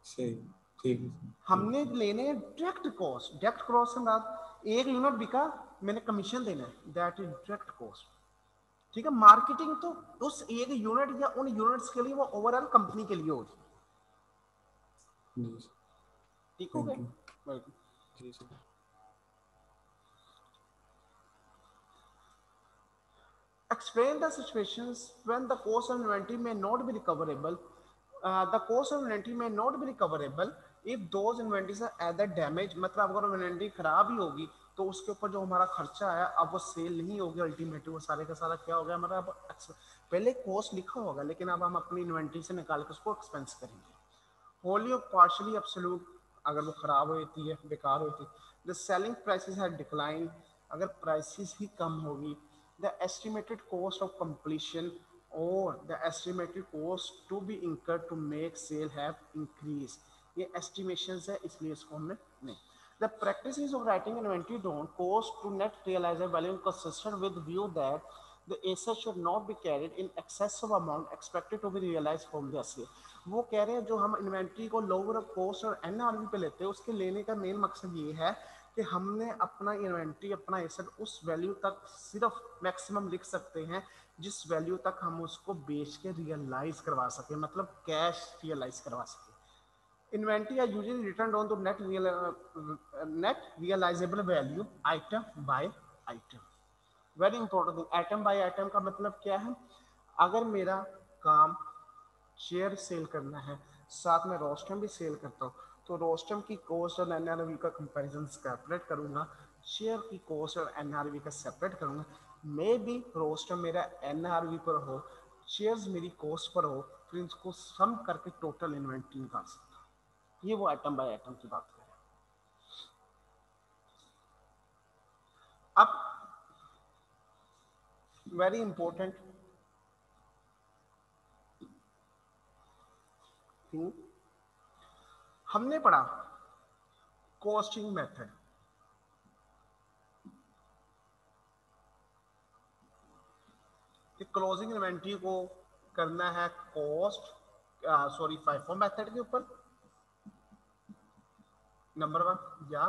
सही, ठीक है। हमने लेने डायरेक्ट कॉस्ट, डायरेक्ट कॉस्ट से बात, एक यूनिट बिका मैंने कमीशन देना है, दैट इज डायरेक्ट कॉस्ट। ठीक है, मार्केटिंग तो उस एक यूनिट या उन यूनिट्स के लिए, वो ओवरऑल कंपनी के लिए होती है। ठीक हो गया? जी sir. Explain the situations when the cost of inventory may not be recoverable. The cost of inventory may not be recoverable if those inventories are either damaged, मतलब अगर इन्वेंट्री खराब ही होगी तो उसके ऊपर जो हमारा खर्चा है अब वो सेल नहीं होगी, अल्टीमेटली वो सारे का सारा क्या हो गया हमारा, अब पहले कॉस्ट लिखा होगा लेकिन अब हम अपनी इन्वेंट्री से निकाल के उसको एक्सपेंस करेंगे। होली और पार्शली एब्सोल्यूट, अगर वो खराब होती है, बेकार होती है। The selling prices have decline, अगर प्राइसेस ही कम होगी। The estimated cost of completion और the estimated cost to be incurred to make sale have increase, ये एस्टिमेशंस है इसलिए इसको हमने नहीं। The practices of writing inventory down cost to net realizable value consistent with view that the asset should not be carried in excess of amount expected to be realized from the asset। वो कह रहे हैं जो हम inventory को lower of cost और NRV पे लेते हैं, उसके लेने का मेन मकसद ये है कि हमने अपना इन्वेंट्री, अपना एसेट उस वैल्यू तक सिर्फ मैक्सिमम लिख सकते हैं जिस वैल्यू तक हम उसको बेच के रियलाइज करवा सके, मतलब कैश रियलाइज करवा सके। Inventory are usually written down to net realizable value item by item। Very important thing, item by item का मतलब क्या है? अगर मेरा काम शेयर सेल करना है, साथ में रोस्टम भी सेल करता हूँ, तो रोस्टम की कॉस्ट और एनआरवी का कंपैरिजन सेपरेट करूंगा, शेयर की कॉस्ट और एनआरवी का सेपरेट करूंगा। मे बी रोस्टम मेरा एनआरवी पर हो, शेयर्स मेरी कॉस्ट पर हो, फिर इसको सम करके टोटल इन्वेंट्री निकाल सकता। ये वो आइटम बाय आइटम की बात करें। अब वेरी इंपॉर्टेंट थिंग हमने पढ़ा, कॉस्टिंग मेथड। क्लोजिंग इन्वेंट्री को करना है कॉस्ट, सॉरी फाइफो मेथड के ऊपर, नंबर 1, या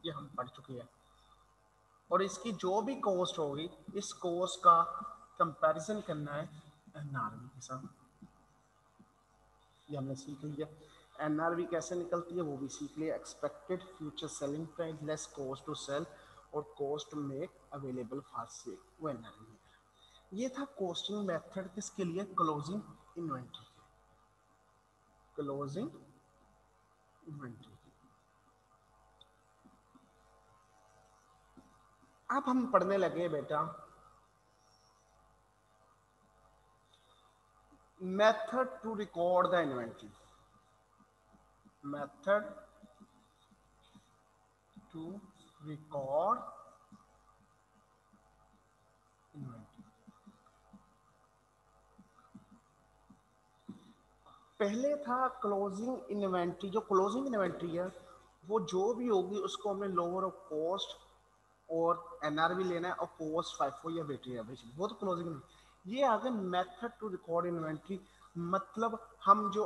ये हम पढ़ चुके हैं। और इसकी जो भी कॉस्ट होगी, इस कॉस्ट का कंपैरिजन करना है एनआरवी के साथ, ये हमने सीख लिया। एनआरवी कैसे निकलती है वो भी सीख लिया, expected future selling price less cost to sell और cost to make available for sale, वो एनआरवी। ये था कॉस्टिंग मेथड किसके लिए? Closing inventory, closing inventory. अब हम पढ़ने लगे बेटा method to record the inventory, method to record inventory. पहले था क्लोजिंग इन्वेंट्री। जो क्लोजिंग इन्वेंट्री है वो जो भी होगी उसको हमें लोअर ऑफ कॉस्ट और एनआरवी लेना है और कॉस्ट फाइफो या वेटेज एवरेज, वो तो क्लोजिंग। ये आ गया मेथड टू रिकॉर्ड इन्वेंट्री, मतलब हम जो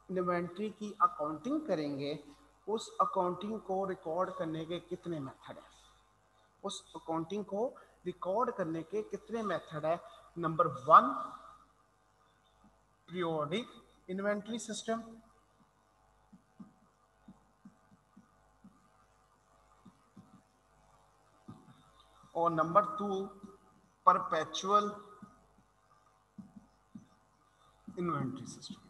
इन्वेंट्री की अकाउंटिंग करेंगे उस अकाउंटिंग को रिकॉर्ड करने के कितने मेथड है, उस अकाउंटिंग को रिकॉर्ड करने के कितने मेथड है। नंबर 1 पीरियोडिक इन्वेंट्री सिस्टम, और नंबर 2 परपेचुअल इन्वेंट्री सिस्टम।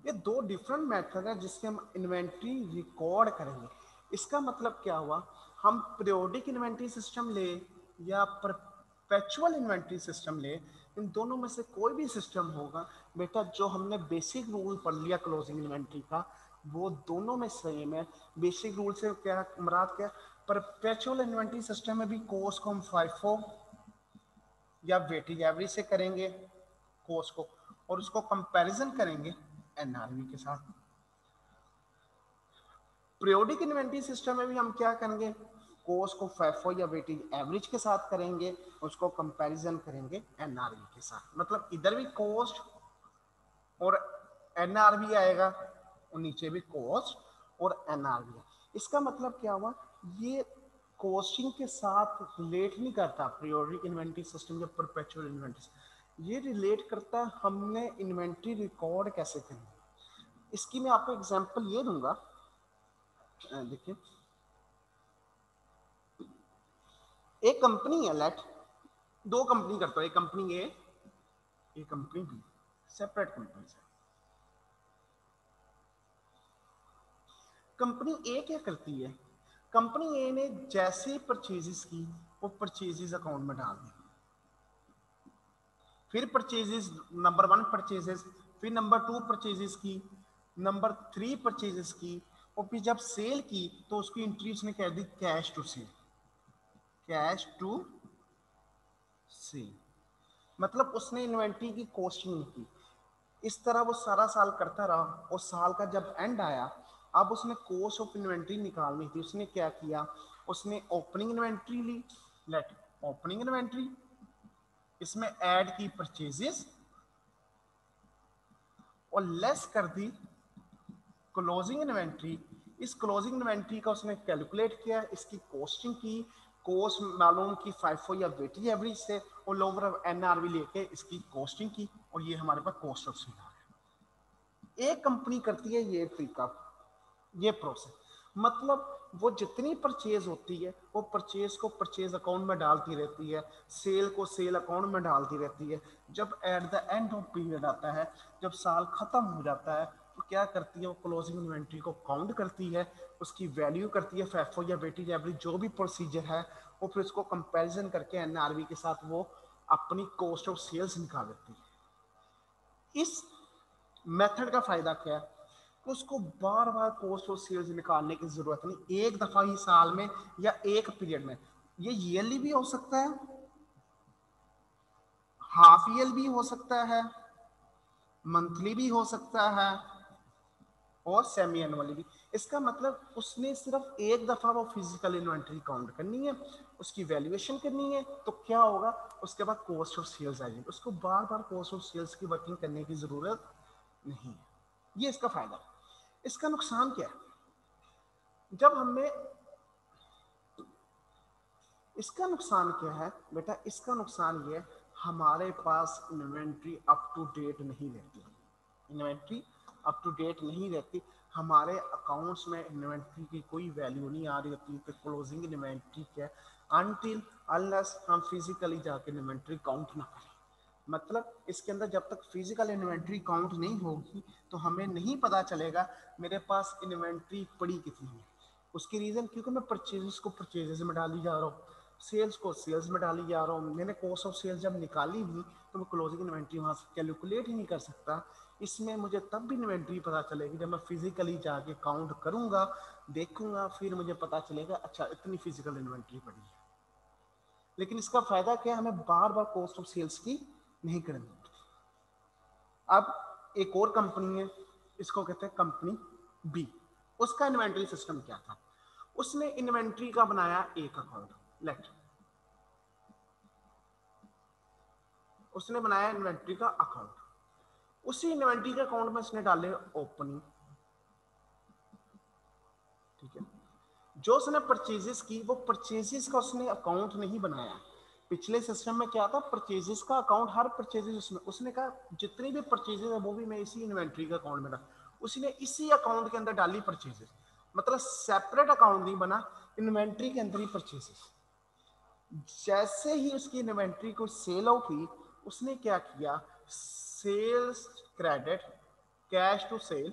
ये दो डिफरेंट मेथड है जिससे हम इन्वेंट्री रिकॉर्ड करेंगे। इसका मतलब क्या हुआ, हम पीरियोडिक इन्वेंट्री सिस्टम ले या परपेचुअल इन्वेंट्री सिस्टम ले, इन दोनों में से कोई भी सिस्टम होगा बेटा, जो हमने बेसिक रूल पढ़ लिया क्लोजिंग इन्वेंट्री का, वो दोनों में सेम है। बेसिक रूल से क्या मुराद क्या, परपेचुअल इन्वेंट्री सिस्टम में भी कॉस्ट को हम FIFO या वेटेज एवरेज से करेंगे कॉस्ट को, और उसको कंपैरिजन करेंगे एनआरवी के साथ। पीरियोडिक इन्वेंट्री सिस्टम में भी हम क्या करेंगे, कॉस्ट को FIFO या वेटेज एवरेज के साथ करेंगे, उसको कंपैरिजन करेंगे एनआरवी के साथ। मतलब इधर भी कॉस्ट और एनआरवी आएगा और नीचे भी कॉस्ट और एनआरवी। इसका मतलब क्या हुआ, ये कॉस्टिंग के साथ रिलेट नहीं करता पीरियोडिक इन्वेंट्री सिस्टम या परपेचुअल इन्वेंट्री, ये रिलेट करता है हमने इन्वेंट्री रिकॉर्ड कैसे करनी। इसकी मैं आपको एग्जांपल ये दूंगा, देखिए एक कंपनी है, लेट दो कंपनी करता है, एक कंपनी ए, एक कंपनी बी, सेपरेट कंपनी है। कंपनी ए क्या करती है, कंपनी ए ने जैसे परचेजेस की वो परचेजेस अकाउंट में डाल दी, फिर परचेजेस नंबर 1 परचेजेस, फिर नंबर 2 परचेजेस की, नंबर 3 परचेजेस की, और फिर जब सेल की तो उसकी एंट्री उसने कह दी cash to sale, cash to sale. मतलब उसने इन्वेंट्री की कॉस्टिंग नहीं की। इस तरह वो सारा साल करता रहा, और साल का जब एंड आया, अब उसने कॉस्ट ऑफ इन्वेंट्री निकालनी थी। उसने क्या किया, उसने ओपनिंग इन्वेंट्री ली, लेट ओपनिंग इन्वेंट्री, इसमें ऐड की परचेजेस और लेस कर दी क्लोजिंग इन्वेंट्री। इस क्लोजिंग इन्वेंट्री का उसने कैलकुलेट किया, इसकी कॉस्टिंग की, कॉस्ट मालूम की FIFO या वेटेज एवरेज से, और लोअर एनआरवी लेके इसकी कॉस्टिंग की, और ये हमारे पास कॉस्ट ऑफ सेल आ गया। एक कंपनी करती है ये तरीका, ये प्रोसेस। मतलब वो जितनी परचेज होती है वो परचेज को परचेज अकाउंट में डालती रहती है, सेल को सेल अकाउंट में डालती रहती है। जब at the end of period आता है, जब साल खत्म हो जाता है, तो क्या करती है, वो क्लोजिंग इन्वेंट्री को काउंट करती है, उसकी वैल्यू करती है FIFO या वेटेज एवरेज जो भी प्रोसीजर है, वो फिर उसको कंपैरिजन करके एनआरवी के साथ वो अपनी कॉस्ट ऑफ सेल्स निकाल देती है। इस मेथड का फायदा क्या है, उसको बार बार कॉस्ट ऑफ सेल्स निकालने की जरूरत नहीं, एक दफा ही साल में या एक पीरियड में। ये ईयरली भी हो सकता है, हाफ ईयर भी हो सकता है, मंथली भी हो सकता है, और सेमी एनुअली भी। इसका मतलब उसने सिर्फ एक दफा वो फिजिकल इन्वेंट्री काउंट करनी है, उसकी वैल्यूएशन करनी है, तो क्या होगा, उसके बाद कॉस्ट ऑफ सेल्स आएगी, उसको बार बार कॉस्ट ऑफ सेल्स की वर्किंग करने की जरूरत नहीं है। ये इसका फायदा है। इसका नुकसान क्या है, जब हमें, इसका नुकसान क्या है बेटा, इसका नुकसान ये है हमारे पास इन्वेंट्री अप टू डेट नहीं रहती, इन्वेंट्री अप टू डेट नहीं रहती, हमारे अकाउंट्स में इन्वेंट्री की कोई वैल्यू नहीं आ रही होती कि क्लोजिंग इन्वेंट्री क्या है, अनटिल अनलेस हम फिजिकली जाके इन्वेंट्री काउंट ना करें। मतलब इसके अंदर जब तक फिजिकल इन्वेंट्री काउंट नहीं होगी तो हमें नहीं पता चलेगा मेरे पास इन्वेंट्री पड़ी कितनी है। उसकी रीज़न क्योंकि मैं परचेजेस को परचेजेस में डाली जा रहा हूँ, सेल्स को सेल्स में डाली जा रहा हूँ। मैंने कॉस्ट ऑफ सेल्स जब निकाली नहीं तो मैं क्लोजिंग इन्वेंट्री वहाँ से कैलकुलेट ही नहीं कर सकता। इसमें मुझे तब भी इन्वेंट्री पता चलेगी जब मैं फिजिकली जाके काउंट करूँगा, देखूंगा, फिर मुझे पता चलेगा अच्छा इतनी फिजिकल इन्वेंट्री पड़ी है। लेकिन इसका फायदा क्या है, हमें बार बार कॉस्ट ऑफ सेल्स की नहीं करनी पड़ती। अब एक और कंपनी है, इसको कहते हैं कंपनी बी। उसका इन्वेंट्री सिस्टम क्या था, उसने इन्वेंट्री का बनाया एक अकाउंट, लेट उसने बनाया इन्वेंट्री का अकाउंट, उसी इन्वेंट्री के अकाउंट में उसने डाले ओपनिंग, ठीक है। जो उसने परचेजेस की वो परचेजेस का उसने अकाउंट नहीं बनाया, पिछले सिस्टम में क्या था, परचेजेस का अकाउंट, हर परचेजेस उसमें, उसने कहा जितनी भी परचेजेस है वो भी मैं इसी इन्वेंट्री का अकाउंट में रख, उसने इसी अकाउंट के अंदर डाली परचेजेस, मतलब सेपरेट अकाउंट नहीं बना, इन्वेंट्री के अंदर ही परचेजेस। जैसे ही उसकी इन्वेंट्री को सेल आउट हुई, उसने क्या किया, sales credit, cash to sale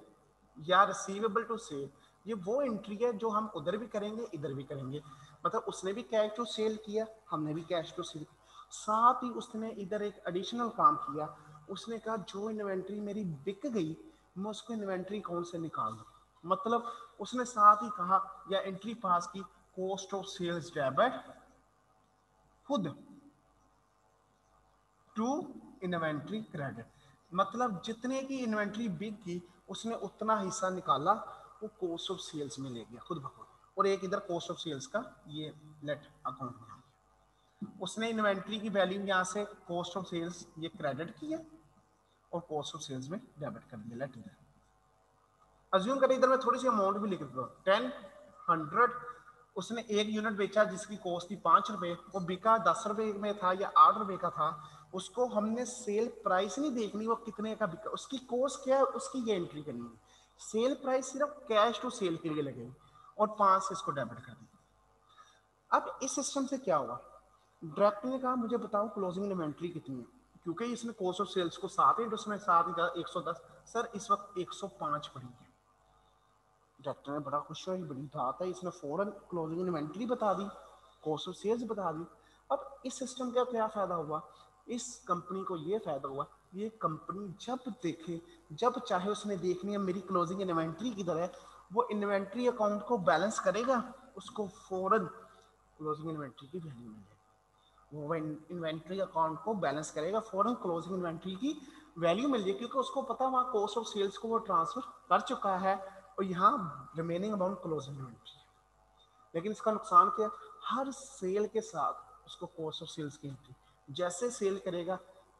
or receivable to sale, ये वो एंट्री है जो हम उधर भी करेंगे इधर भी करेंगे। मतलब उसने भी कैश टू सेल किया, हमने भी कैश टू सेल, साथ ही उसने इधर एक एडिशनल काम किया, उसने कहा जो इन्वेंट्री मेरी बिक गई मैं उसको इन्वेंट्री अकाउंट से निकाल दूं। मतलब उसने साथ ही कहा या एंट्री पास की, कॉस्ट ऑफ सेल्स डेबिट खुद टू इन्वेंट्री क्रेडिट, मतलब जितने की इन्वेंट्री बिक गई उसने उतना हिस्सा निकाला, वो कॉस्ट ऑफ सेल्स में ले गया खुद ब खुद, और एक इधर कॉस्ट ऑफ सेल्स का ये लेट अकाउंट में, उसने इन्वेंट्री की वैल्यू यहाँ से कॉस्ट ऑफ सेल्स ये क्रेडिट किया और कॉस्ट ऑफ सेल्स में डेबिट कर दिया। लेट इधर अज्यूम करें, इधर मैं थोड़ी सी अमाउंट भी लिख देता हूँ, 10, 100, उसने एक यूनिट बेचा जिसकी कॉस्ट थी 5 रुपए, वो बिका 10 रुपए में था या 8 रुपए का था, उसको हमने सेल प्राइस नहीं देखनी वो कितने का बिका, उसकी कॉस्ट क्या है उसकी ये एंट्री करनी है, सेल प्राइस सिर्फ कैश टू सेल के लिए लगेगी और 5 से इसको डेबिट कर दी। अब इस सिस्टम से क्या हुआ, डायरेक्टर ने कहा मुझे बताओ क्लोजिंग इन्वेंट्री कितनी है, क्योंकि इसने कॉस्ट ऑफ सेल्स को 7 है, उसमें 7 110, सर इस वक्त 105 पड़ी है। डायरेक्टर ने बड़ा खुश हुआ, बड़ी बात है, इसने फौरन क्लोजिंग इन्वेंट्री बता दी, कॉस्ट ऑफ सेल्स बता दी। अब इस सिस्टम का क्या फायदा हुआ, इस कंपनी को ये फायदा हुआ, ये कंपनी जब देखे, जब चाहे उसने देखनी है मेरी क्लोजिंग इन्वेंट्री किधर है, वो इन्वेंट्री अकाउंट को बैलेंस करेगा, उसको फौरन क्लोजिंग इन्वेंट्री की वैल्यू मिलेगी, वो इन्वेंट्री अकाउंट को बैलेंस करेगा, फौरन क्लोजिंग इन्वेंट्री की वैल्यू मिल जाएगी, क्योंकि उसको पता वहाँ कॉस्ट ऑफ सेल्स को वो ट्रांसफर कर चुका है और यहाँ रिमेनिंग अमाउंट क्लोजिंग इन्वेंट्री। लेकिन इसका नुकसान क्या है, हर सेल के साथ उसको कॉस्ट ऑफ सेल्स की एंट्री, जैसे सेल करेगा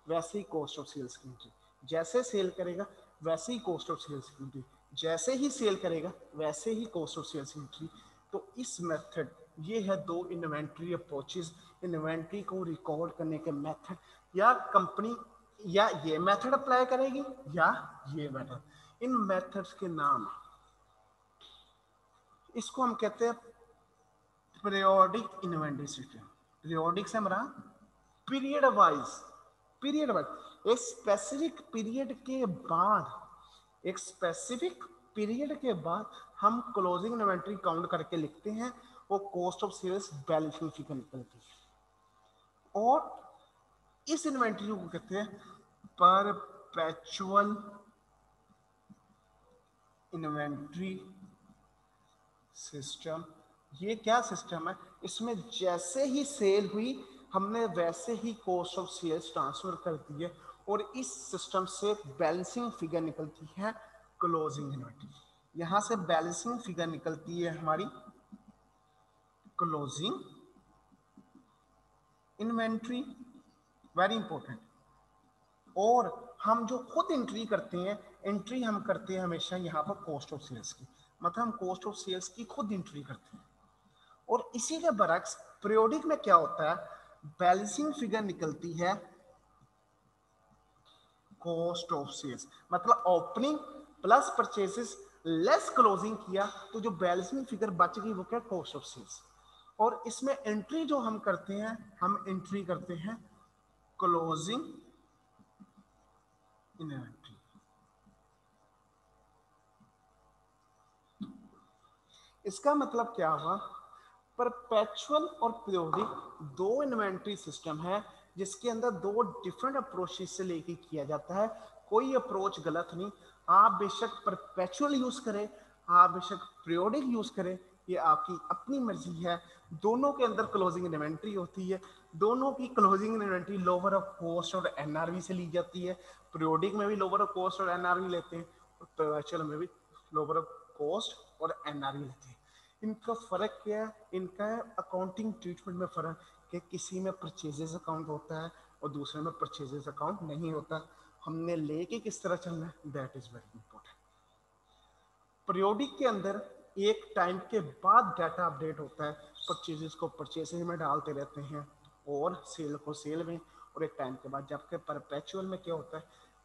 वैसे ही कॉस्ट ऑफ सेल्स की एंट्री, जैसे सेल करेगा वैसे ही कॉस्ट ऑफ सेल्स की एंट्री, जैसे ही सेल करेगा वैसे ही कॉस्ट ऑफ सेल्स की एंट्री। तो इस मेथड, ये है दो इन्वेंट्री अप्रोचेस, इन्वेंट्री को रिकॉर्ड करने के मेथड, या कंपनी या ये मेथड अप्लाई करेगी या ये मेथड, इन मेथड्स के नाम, इसको हम कहते हैं पीरियोडिक इन्वेंट्री सिस्टम। पीरियोडिक से हमारा पीरियड वाइज, पीरियड वाइज एक स्पेसिफिक पीरियड के बाद, एक स्पेसिफिक पीरियड के बाद हम क्लोजिंग इन्वेंट्री काउंट करके लिखते हैं, वो cost of sales balancing figure निकलती है। और इस इन्वेंट्री को कहते हैं परपेचुअल इन्वेंट्री सिस्टम। ये क्या सिस्टम है, इसमें जैसे ही सेल हुई हमने वैसे ही कॉस्ट ऑफ सेल्स ट्रांसफर कर दी है, और इस सिस्टम से बैलेंसिंग फिगर निकलती है क्लोजिंग इन्वेंट्री। यहां से बैलेंसिंग फिगर निकलती है हमारी क्लोजिंग इन्वेंट्री, वेरी इंपॉर्टेंट। और हम जो खुद एंट्री करते हैं, एंट्री हम करते हैं हमेशा यहाँ पर कॉस्ट ऑफ सेल्स की, मतलब हम कॉस्ट ऑफ सेल्स की खुद एंट्री करते हैं। और इसी के बरक्स पीरियोडिक में क्या होता है, बैलेंसिंग फिगर निकलती है कॉस्ट ऑफ सेल्स, मतलब opening plus purchases less closing किया तो जो बैलेंसिंग फिगर बच गई वो क्या, कॉस्ट ऑफ सेल्स। और इसमें एंट्री जो हम करते हैं, हम एंट्री करते हैं क्लोजिंग इन्वेंट्री। इसका मतलब क्या हुआ, परपेचुअल और पीरियोडिक दो इन्वेंट्री सिस्टम है जिसके अंदर दो डिफरेंट अप्रोचेस से लेके किया जाता है। कोई अप्रोच गलत नहीं, आप बेशक परपेचुअल यूज करें, आप बेशक पीरियोडिक यूज करें, ये आपकी अपनी मर्जी है। दोनों के अंदर क्लोजिंग इन्वेंट्री होती है, दोनों की closing inventory lower of cost और एनआरवी से ली जाती है। पीरियोडिक में भी लोअर ऑफ कॉस्ट और एनआरवी लेते हैं, और परपेचुअल में भी लोअर ऑफ कॉस्ट और एनआरवी लेते हैं। इनका फर्क क्या है, इनका अकाउंटिंग ट्रीटमेंट में फर्क कि किसी में परचेजेस अकाउंट होता है और दूसरे में परचेजेस अकाउंट नहीं होता। हमने लेके किस तरह चलना है, that is very important. Periodic के अंदर एक टाइम के बाद डाटा अपडेट होता है, परचेजेस को परचेजेस में डालते रहते हैं, और सेल को सेल में, और एक टाइम के बाद। जबकि परपेचुअल में क्या होता है,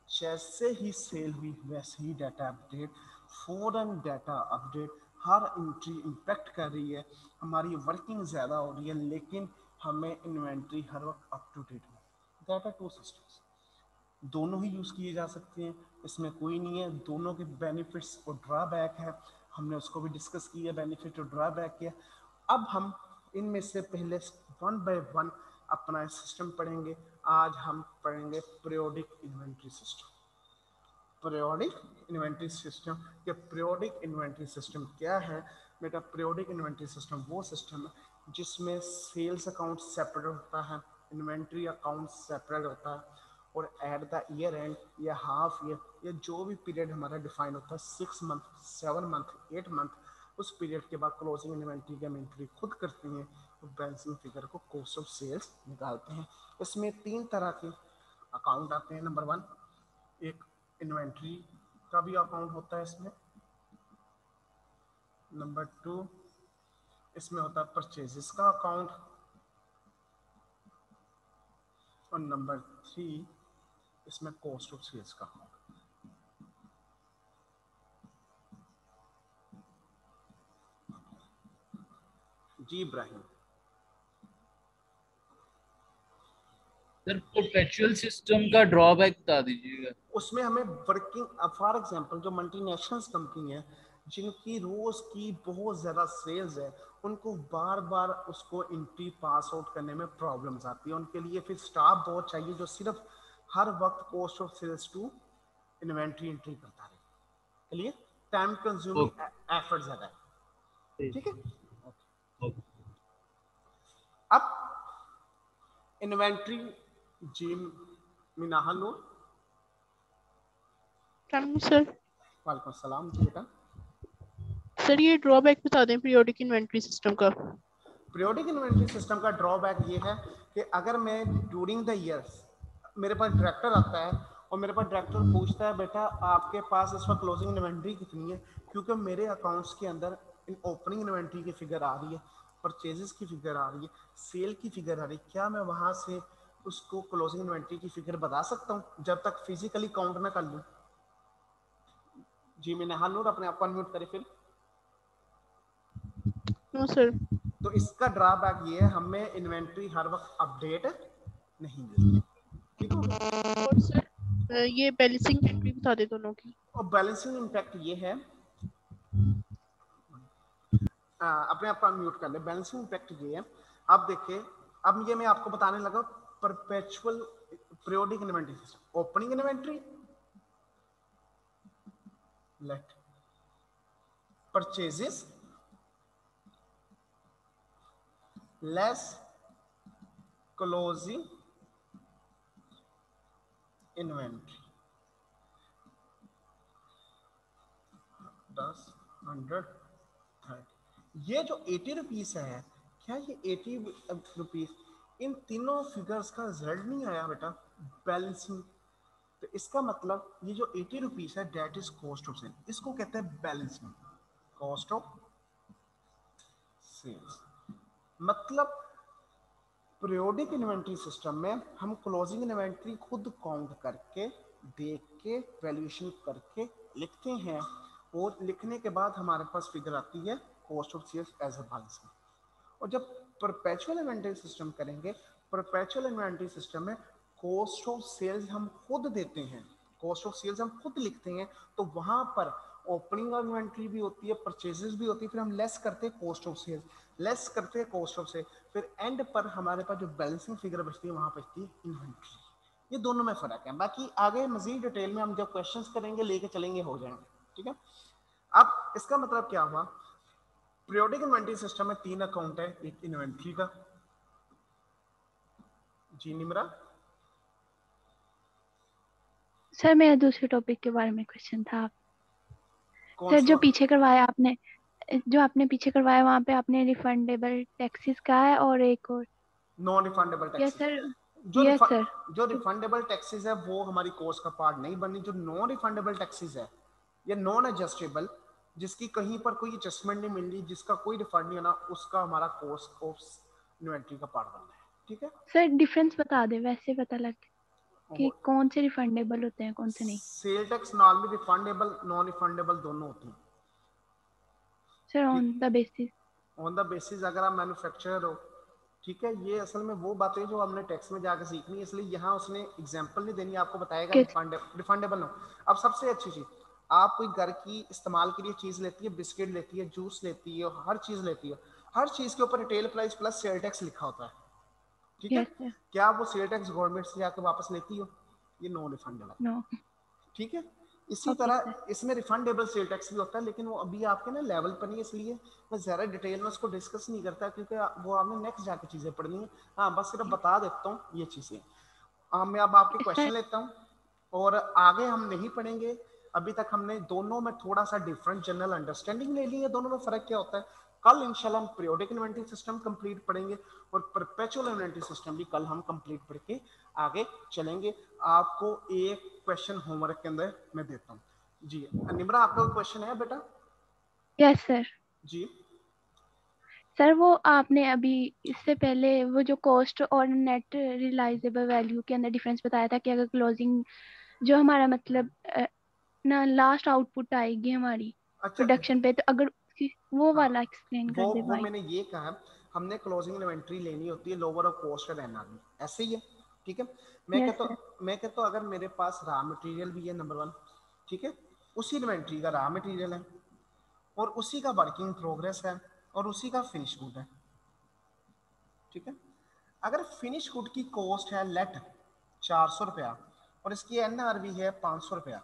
जैसे ही सेल हुई वैसे ही डाटा अपडेट, फॉरन डाटा अपडेट, हर एंट्री इम्पैक्ट कर रही है, हमारी वर्किंग ज़्यादा हो रही है, लेकिन हमें इन्वेंट्री हर वक्त अप टू डेट में। डाटा टू सिस्टम्स दोनों ही यूज़ किए जा सकते हैं, इसमें कोई नहीं है, दोनों के बेनिफिट्स और ड्रॉबैक है, हमने उसको भी डिस्कस किया, बेनिफिट और ड्रॉबैक किया। अब हम इनमें से पहले वन बाय वन अपना सिस्टम पढ़ेंगे। आज हम पढ़ेंगे periodic inventory system. Periodic inventory system या पीरियोडिक इन्वेंट्री सिस्टम क्या है बेटा? पीरियोडिक इन्वेंट्री सिस्टम वो सिस्टम है जिसमें सेल्स अकाउंट सेपरेट होता है, इन्वेंट्री अकाउंट सेपरेट होता है, और एट द ईयर एंड या हाफ ईयर या जो भी पीरियड हमारा डिफाइन होता है, 6 मंथ, 7 मंथ, 8 मंथ, उस पीरियड के बाद क्लोजिंग इन्वेंट्री की हम एंट्री खुद करते हैं और बैलेंसिंग फिगर को कॉस्ट ऑफ सेल्स निकालते हैं। इसमें 3 तरह के अकाउंट आते हैं। नंबर 1 एक इन्वेंट्री का भी अकाउंट होता है इसमें। नंबर 2 इसमें होता है परचेजेस का अकाउंट, और नंबर 3 इसमें कॉस्ट ऑफ सेल्स का अकाउंट। जी इब्राहिम। सर परपेचुअल सिस्टम का ड्रॉबैक बता दीजिएगा। उसमें हमें वर्किंग, फॉर एग्जांपल जो मल्टीनेशनल्स कंपनी है जिनकी रोज की बहुत ज़्यादा सेल्स है, उनको बार बार उसको एंट्री पास आउट करने में प्रॉब्लम्स आती है। उनके लिए फिर स्टाफ बहुत चाहिए जो सिर्फ हर वक्त cost of sales to inventory entry करता रहे, के लिए टाइम कंज्यूमिंग एफर्ट ज़्यादा है। ठीक है। अब इन्वेंट्री जी मिनाहा नूर। सर वालेकुम सलाम जी बेटा। सर ये ड्रॉबैक बता दें पीरियोडिक इन्वेंट्री सिस्टम का। पीरियोडिक इन्वेंट्री सिस्टम का ड्रॉबैक ये है कि अगर मैं ड्यूरिंग द ईयर्स, मेरे पास डायरेक्टर आता है और मेरे पास डायरेक्टर पूछता है बेटा आपके पास इस वक्त क्लोजिंग इन्वेंट्री कितनी है, क्योंकि मेरे अकाउंट्स के अंदर ओपनिंग इन्वेंट्री की फिगर आ रही है, परचेजेस की फिगर आ रही है, सेल की फिगर आ रही है, क्या मैं वहाँ से उसको क्लोजिंग इन्वेंट्री की फिगर बता सकता हूँ जब तक फिजिकली काउंट ना कर लूँ? जी मैंने हानूर अपने आप को अनम्यूट करे फिर। No sir. तो इसका ड्रॉबैक ये है, हमें इन्वेंट्री हर वक्त अपडेट नहीं मिलती। ठीक है। और सर ये बैलेंसिंग इन्वेंट्री बता दे दोनों की। और बैलेंसिंग इम्पैक्ट ये है, अपने आप को अनम्यूट कर ले। बैलेंसिंग इम्पैक्ट ये है, अब देखिए, अब ये मैं आपको बताने लगा perpetual periodic inventory system. Opening inventory let purchases less closing inventory 10, 100, 30। ये जो 80 रुपीज है, क्या ये 80 रुपीज इन तीनों फिगर्स का रिजल्ट नहीं आया बेटा बैलेंसिंग? तो इसका मतलब ये जो 80 रुपीज है that is cost of sale, इसको कहते हैं बैलेंसिंग कॉस्ट ऑफ सेल्स। मतलब पीरियोडिक इन्वेंट्री सिस्टम में हम क्लोजिंग इन्वेंट्री खुद काउंट करके, देख के, वैल्यूएशन करके लिखते हैं, और लिखने के बाद हमारे पास फिगर आती है cost of sales as a balancing. और जब परपेचुअल इन्वेंट्री सिस्टम करेंगे, परपेचुअल इन्वेंट्री सिस्टम में कॉस्ट ऑफ सेल्स हम खुद देते हैं, कॉस्ट ऑफ सेल्स हम खुद लिखते हैं, तो वहां पर ओपनिंग इन्वेंट्री भी होती है, परचेजेस भी होती है, फिर हम लेस करते हैं कॉस्ट ऑफ सेल्स, लेस करते हैं कॉस्ट ऑफ सेल, फिर एंड पर हमारे पास जो बैलेंसिंग फिगर बचती है वहां बचती है इन्वेंट्री। ये दोनों में फर्क है, बाकी आगे मजीद डिटेल में हम जब क्वेश्चंस करेंगे लेके चलेंगे हो जाएंगे। ठीक है। अब इसका मतलब क्या हुआ, पीरियोडिक इन्वेंट्री सिस्टम में 3 अकाउंट है, एक इन्वेंट्री का। जी निमरा। सर मेरा दूसरे टॉपिक के बारे में क्वेश्चन था। कौन सर सा? जो पीछे करवाया आपने, जो आपने पीछे करवाया वहाँ पे आपने रिफंडेबल टैक्सेस का है और एक और non refundable yes taxes. Sir. Yes sir. जो रिफंडेबल टैक्सेस है वो हमारी कोर्स का पार्ट नहीं बनी। जो नॉन रिफंडेबल टैक्सेस है या नॉन एडजस्टेबल, जिसकी कहीं पर कोई एडजस्टमेंट नहीं मिल रही, जिसका कोई रिफंड नहीं आना, उसका हमारा कोर्स ऑफ इन्वेंट्री का पार्ट बनना है। ठीक है सर डिफरेंस बता दे, वैसे पता लग कि कौन से रिफंडेबल होते हैं कौन से नहीं। Sale tax normally refundable non refundable दोनों होते हैं sir on the basis, on the basis अगर आप मैन्युफैक्चरर हो, ठीक है। ये असल में वो बातें जो हमने टैक्स में जाकर सीखनी है, इसलिए यहाँ उसने एग्जांपल नहीं देनी, आपको बताएगा रिफंडेबल ना। अब सबसे अच्छी चीज, आप कोई घर की इस्तेमाल के लिए चीज लेती है, बिस्किट लेती है, जूस लेती है, हर चीज लेती है, हर चीज के ऊपर retail price plus sale tax लिखा होता है, ठीक है। क्या आप वो सेल टैक्स गवर्नमेंट से जाकर वापस लेती हो? ये नॉन रिफंडेबल, नो, ठीक है। इसी तरह इसमें रिफंडेबल सेल टैक्स भी होता है, लेकिन वो अभी आपके ना लेवल पर नहीं है, इसलिए मैं ज़्यादा डिटेल में उसको डिस्कस नहीं करता, क्योंकि वो आपने नेक्स्ट जाके चीज़ें पढ़नी है। हाँ, बस सिर्फ बता देता हूँ ये चीज़ें। मैं अब आपके क्वेश्चन लेता हूँ और आगे हम नहीं पढ़ेंगे। अभी तक हमने दोनों में थोड़ा सा डिफरेंट जनरल अंडरस्टैंडिंग ले ली है, दोनों में फ़र्क क्या होता है। कल इंशाल्लाह हम पीरियोडिक इन्वेंटरी सिस्टम कंप्लीट पढ़ेंगे और परपेचुअल इन्वेंटरी सिस्टम भी कल हम कंप्लीट पढ़ के आगे चलेंगे। आपको एक क्वेश्चन होमवर्क के अंदर मैं देता हूँ जी। निम्रा, आपका कोई क्वेश्चन है बेटा? Yes sir. जी सर वो आपने अभी इससे पहले वो जो कॉस्ट और नेट रियलाइजेबल वैल्यू के अंदर डिफरेंस बताया था कि अगर क्लोजिंग जो हमारा मतलब ना लास्ट आउटपुट आएगी हमारी प्रोडक्शन पे, तो अगर वो वाला एक्सप्लेन कर दे वो भाई। मैंने ये कहा, हमने क्लोजिंग इन्वेंट्री लेनी होती है लोअर ऑफ कॉस्ट और एनआरवी, ऐसे ही है, ठीक है। मैं कहता हूँ अगर मेरे पास रॉ मटेरियल भी है नंबर 1, ठीक है, उसी इन्वेंट्री का रॉ मटेरियल है और उसी का वर्किंग प्रोग्रेस है और उसी का फिनिश गुड है, ठीक है। अगर फिनिश गुड की कॉस्ट है लेट 400 रुपया और इसकी एनआरवी है 500 रुपया,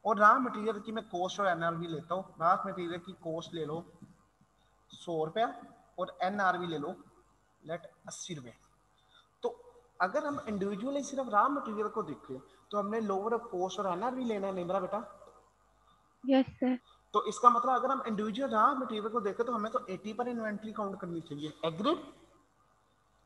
और रॉ मटेरियल की मैं कॉस्ट और एनआरवी लेता हूँ, रॉ मटेरियल की कॉस्ट ले लो 100 रुपया और एनआरवी ले लो लेट 80 रुपये। तो अगर हम इंडिविजुअली सिर्फ रॉ मटेरियल को देखें तो हमने लोअर कॉस्ट और एनआरवी लेना है, नहीं मेरा बेटा? Yes sir. तो इसका मतलब अगर हम इंडिविजुअल रॉ मटेरियल को देखें तो हमें तो 80 पर इन्वेंट्री काउंट करनी चाहिए, एग्रीड?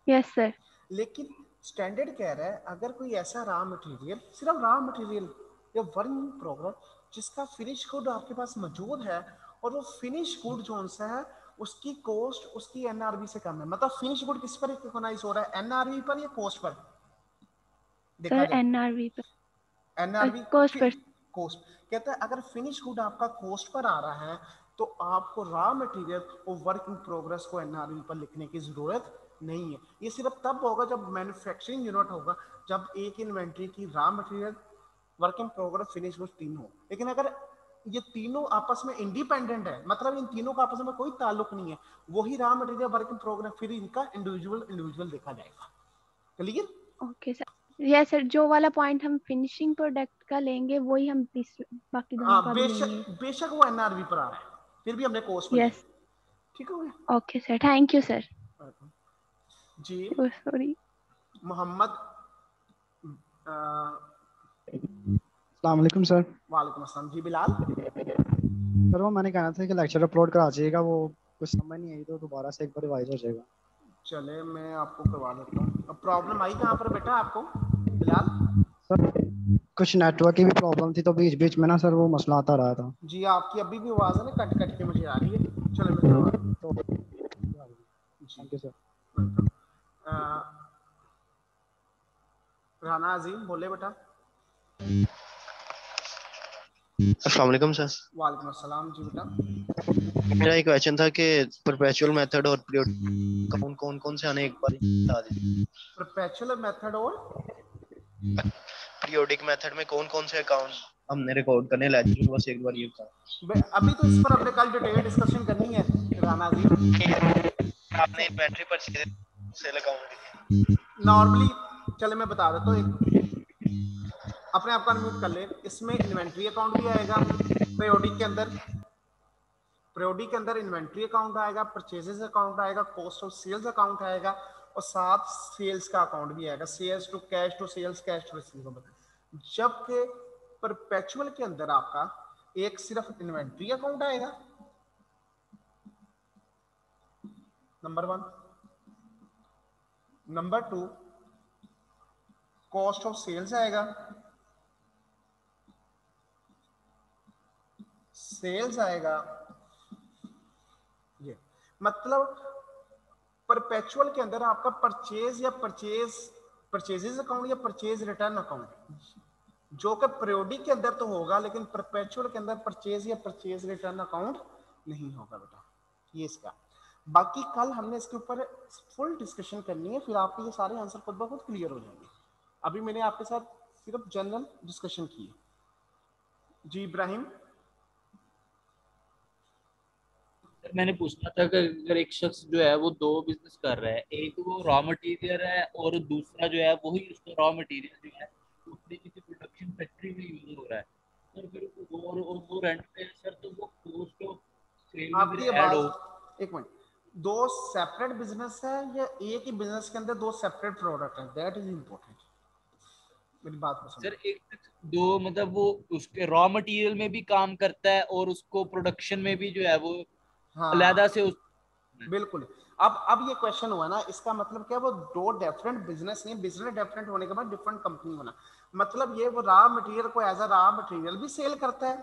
Yes sir. लेकिन स्टैंडर्ड कह रहा है अगर कोई ऐसा रॉ मटेरियल, सिर्फ रॉ मटेरियल या वर्क इन प्रोग्रेस जिसका फिनिश गुड आपके पास मौजूद है और वो फिनिश गुड जो सा है उसकी कॉस्ट उसकी एनआरवी से कम है, मतलब फिनिश गुड किस पर रिकॉग्नाइज हो रहा है, एनआरवी पर या कॉस्ट पर? देखा सर एनआरवी पर, एनआरवी कॉस्ट पर। कॉस्ट कहता है अगर फिनिश गुड आपका कॉस्ट पर आ रहा है तो आपको रॉ मटेरियल और वर्क इन प्रोग्रेस को एनआरवी पर लिखने की जरूरत नहीं है। ये सिर्फ तब होगा जब मैन्युफैक्चरिंग यूनिट होगा, जब एक इन्वेंट्री की raw material, work in progress, finish goods तीन हो। लेकिन अगर ये तीनों आपस में इंडिपेंडेंट है, मतलब इन तीनों का आपस में कोई ताल्लुक नहीं है, वही raw material work in progress, फिर इनका इंडिविजुअल देखा जाएगा। Clear? Okay sir. Yes sir, जो वाला पॉइंट हम फिनिशिंग प्रोडक्ट का लेंगे वही हम बाकी दोनों का भी लेंगे। बेशक वो एनआरवी पर आ रहा है, फिर भी हमने कोर्स पर यस। ठीक हो गया। Okay sir, thank you sir. जी सॉरी। मोहम्मद अस्सलाम वालेकुम सर। वालेकुम अस्सलाम। जी बिलाल। सर वो मैंने कहना था कि लेक्चर अपलोड करा दीजिएगा, वो कुछ समझ नहीं आई तो दोबारा से एक बार रिवाइज हो जाएगा। चले मैं आपको करवा देता हूँ। अब प्रॉब्लम आई कहाँ पर बेटा आपको बिलाल? सर कुछ नेटवर्क की भी प्रॉब्लम थी तो बीच बीच में ना सर वो मसला आता रहा था। जी आपकी अभी भी आवाज़ है ना कट कट के मुझे आ रही है। चलो मैं करवा देता हूँ। Thank you sir. Rana Azim बोले बेटा। अस्सलाम वालेकुम सर। वालेकुम अस्सलाम। जी बेटा मेरा एक क्वेश्चन था कि परपेचुअल मेथड और पीरियड कौन से आने एक बार बता दीजिए। परपेचुअल मेथड और पीरियोडिक मेथड में कौन से अकाउंट हमने रिकॉर्ड करने लेक्चर, बस एक बार ये बता। अभी तो इस पर हमने कल डिटेल डिस्कशन करनी है राना जी। आपने inventory purchase sale account normally, चले मैं बता देता हूँ, अपने आप को अनम्यूट कर ले। इसमें इन्वेंट्री अकाउंट भी आएगा पीरियोडिक के अंदर, पीरियोडिक के अंदर इन्वेंट्री अकाउंट आएगा, परचेजेस अकाउंट आएगा, कॉस्ट ऑफ सेल्स अकाउंट आएगा और साथ सेल्स का अकाउंट भी आएगा, sales to cash to sales, cash to receivable. जबकि परपेचुअल के अंदर आपका एक सिर्फ इन्वेंट्री अकाउंट आएगा number 1, number 2 cost of sales आएगा, सेल्स आएगा। ये मतलब परपेचुअल के अंदर आपका परचेज या परचेजेस अकाउंट या परचेज रिटर्न अकाउंट, जो कि पीरियोडिक के अंदर तो होगा लेकिन परपेचुअल के अंदर परचेज या परचेज रिटर्न अकाउंट नहीं होगा बेटा। ये इसका, बाकी कल हमने इसके ऊपर फुल डिस्कशन करनी है, फिर आपके ये सारे आंसर खुद ब खुद क्लियर हो जाएंगे। अभी मैंने आपके साथ सिर्फ जनरल डिस्कशन की है। जी इब्राहिम, मैंने पूछना था कि अगर एक शख्स जो है वो दो बिजनेस कर रहा है, एक वो रॉ मटेरियल है और दूसरा जो है वही उसका रॉ मटेरियल जो है उसने किसी प्रोडक्शन फैक्ट्री में यूज हो रहा है, तो फिर वो रेंट पे सर, तो वो कॉस्ट ऑफ सेल में आपकी फिर ये ऐड हो। बात, एक मिनट, दो सेपरेट बिजनेस है या एक ही बिजनेस के अंदर दो सेपरेट प्रोडक्ट है, दैट इज इंपॉर्टेंट। मेरी बात को समझो। सर एक दो मतलब वो उसके रॉ मटेरियल में भी काम करता है और उसको प्रोडक्शन में भी जो है वो अलहदा से बिल्कुल। अब ये क्वेश्चन हुआ ना, इसका मतलब क्या, वो दो डिफरेंट बिजनेस नहीं, बिजनेस डिफरेंट होने के बाद डिफरेंट कंपनी होना, मतलब ये वो रॉ मटेरियल को एज अ रॉ मटेरियल भी सेल करता है,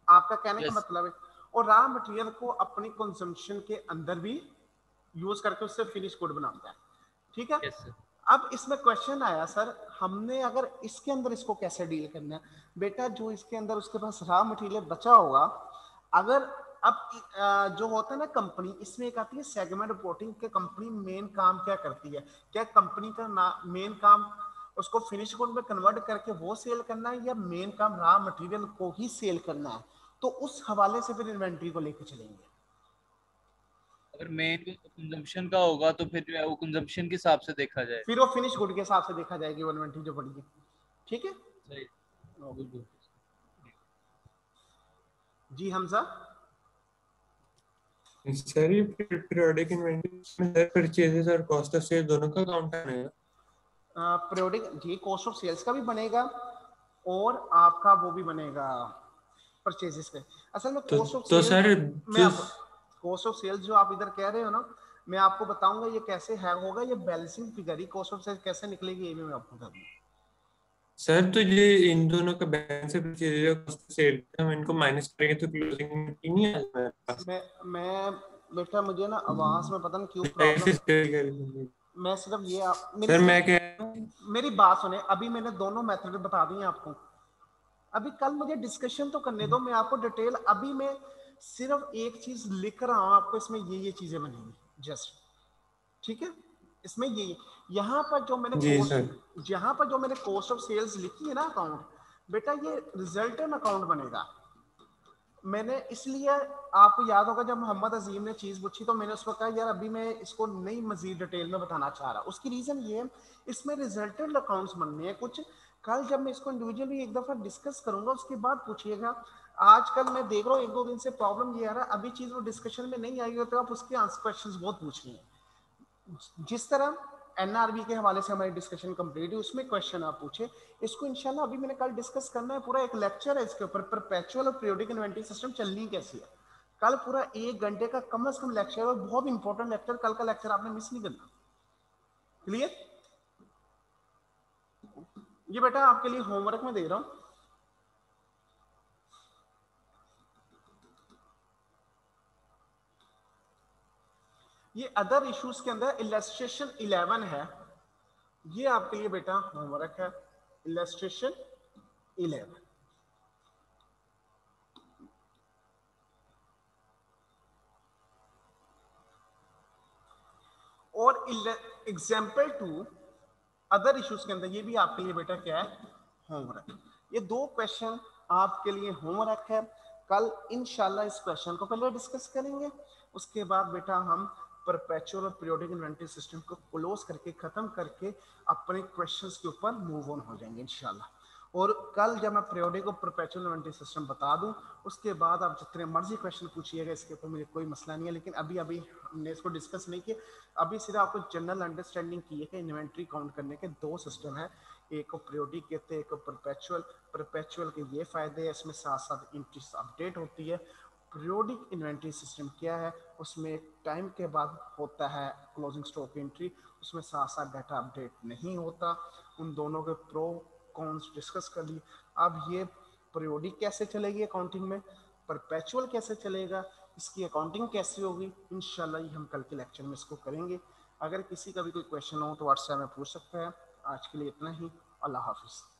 आपका कहने का मतलब है, और रॉ मटेरियल को अपनी कंजम्पशन के अंदर भी यूज करके उससे फिनिश गुड बनाता है, ठीक है। अब इसमें क्वेश्चन आया सर, हमने अगर इसके अंदर इसको कैसे डील करना है बेटा, जो इसके अंदर उसके पास रॉ मटेरियल बचा होगा, अगर अब जो होता है ना कंपनी, इसमें एक आती है सेगमेंट रिपोर्टिंग के कंपनी मेन काम क्या करती है, क्या कंपनी का मेन काम उसको फिनिश गुड में कन्वर्ट करके वो सेल करना है या मेन काम रॉ मटेरियल को ही सेल करना है, तो उस हवाले से फिर इन्वेंट्री को लेकर चलेंगे। अगर मेन कंजम्पशन का होगा तो फिर जो है वो कंजम्पशन के हिसाब से देखा जाए, फिर वो फिनिश गुड के हिसाब से देखा जाएगी वो इन्वेंट्री जो पड़ी है, ठीक है। सही। जी हमजा, सर ये पीरियोडिक इन्वेंटरी में परचेजेस और कॉस्ट ऑफ सेल दोनों का काउंट आएगा? पीरियोडिक जी कॉस्ट ऑफ सेल्स का भी बनेगा और आपका वो भी बनेगा परचेजेस पे। असल में कॉस्ट ऑफ सेल्स, सर मैं कॉस्ट ऑफ सेल्स जो आप इधर कह रहे हो ना, मैं आपको बताऊंगा ये कैसे है होगा, ये बैलेंसिंग फिगर ही कॉस्ट ऑफ सेल्स कैसे निकलेगी ये भी मैं आपको बता दूंगा। सर तो ये इन दोनों का बैलेंस परचेज और कॉस्ट ऑफ सेल हम इनको माइनस करेंगे तो क्लोजिंग नहीं आ जाएगा। मैं बेटा मुझे ना आवाज में पता नहीं क्यों प्रॉब्लम, मैं सिर्फ ये सर मैं कह मेरी बात सुने, अभी मैंने दोनों मेथड बता दिए आपको, अभी कल मुझे डिस्कशन तो करने दो, मैं आपको डिटेल, अभी मैं सिर्फ एक चीज लिख रहा हूं आपको, इसमें ये चीजें बनेंगी जस्ट, ठीक है। इसमें ये यहाँ पर जो मैंने कॉस्ट, यहाँ पर जो मैंने कॉस्ट ऑफ सेल्स लिखी है ना अकाउंट, बेटा ये रिजल्टेंट अकाउंट बनेगा। मैंने इसलिए, आपको याद होगा जब मोहम्मद अजीम ने चीज पूछी तो मैंने उसको कहा यार अभी मैं इसको नहीं मजीद डिटेल में बताना चाह रहा, उसकी रीजन ये है इसमें रिजल्टेंट अकाउंट्स बनने हैं कुछ, कल जब मैं इसको इंडिविजुअली एक दफा डिस्कस करूंगा उसके बाद पूछिएगा। आजकल मैं देख रहा हूँ एक दो दिन से प्रॉब्लम ये आ रहा है, अभी चीज वो डिस्कशन में नहीं आई हो तो आप उसके आंसर क्वेश्चंस बहुत पूछ रहे हैं। जिस तरह एनआरबी के हवाले से हमारी डिस्कशन कंप्लीट है, उसमें क्वेश्चन आप पूछे, इसको इंशाल्लाह अभी मैंने कल डिस्कस करना है, पूरा एक लेक्चर है इसके ऊपर, परपेचुअल और पीरियोडिक इन्वेंटरी सिस्टम चलनी कैसी है, कल पूरा 1 घंटे का कम से कम लेक्चर है, बहुत इंपॉर्टेंट लेक्चर, कल का लेक्चर आपने मिस नहीं करना। क्लियर? ये बेटा आपके लिए होमवर्क में दे रहा हूं, ये अदर इश्यूज के अंदर इलस्ट्रेशन 11 है, ये आपके लिए बेटा होमवर्क है, इलस्ट्रेशन 11। और एग्जाम्पल 2 अदर इश्यूज के अंदर, ये भी आपके लिए बेटा क्या है, होमवर्क। ये 2 क्वेश्चन आपके लिए होमवर्क है, कल इंशाल्लाह इस क्वेश्चन को पहले डिस्कस करेंगे, उसके बाद बेटा हम परपेचुअल और पीरियोडिक इन्वेंटरी सिस्टम को क्लोज करके खत्म करके अपने क्वेश्चंस के ऊपर मूव ऑन हो जाएंगे इंशाल्लाह। और कल जब मैं पीरियोडिक और परपेचुअल इन्वेंटरी सिस्टम बता दूं उसके बाद आप जितने मर्जी क्वेश्चन पूछिएगा इसके ऊपर मुझे कोई मसला नहीं है, लेकिन अभी हमने इसको डिस्कस नहीं किया, अभी सिर्फ आपको जनरल अंडरस्टैंडिंग की है कि इन्वेंट्री काउंट करने के 2 सिस्टम है, एक को पीरियोडिक कहते हैं, एक को परपेचुअल। परपेचुअल के ये फायदे हैं, इसमें साथ साथ एंट्रीज अपडेट होती है। पीरियोडिक इन्वेंट्री सिस्टम क्या है, उसमें टाइम के बाद होता है क्लोजिंग स्टॉक एंट्री, उसमें साथ साथ डाटा अपडेट नहीं होता। उन दोनों के प्रो कॉन्स डिस्कस कर लिए। अब ये पीरियोडिक कैसे चलेगी अकाउंटिंग में, परपेचुअल कैसे चलेगा, इसकी अकाउंटिंग कैसे होगी, इंशाल्लाह ये हम कल के लेक्चर में इसको करेंगे। अगर किसी का भी कोई क्वेश्चन हो तो व्हाट्सएप में पूछ सकते हैं। आज के लिए इतना ही, अल्लाह हाफिज़।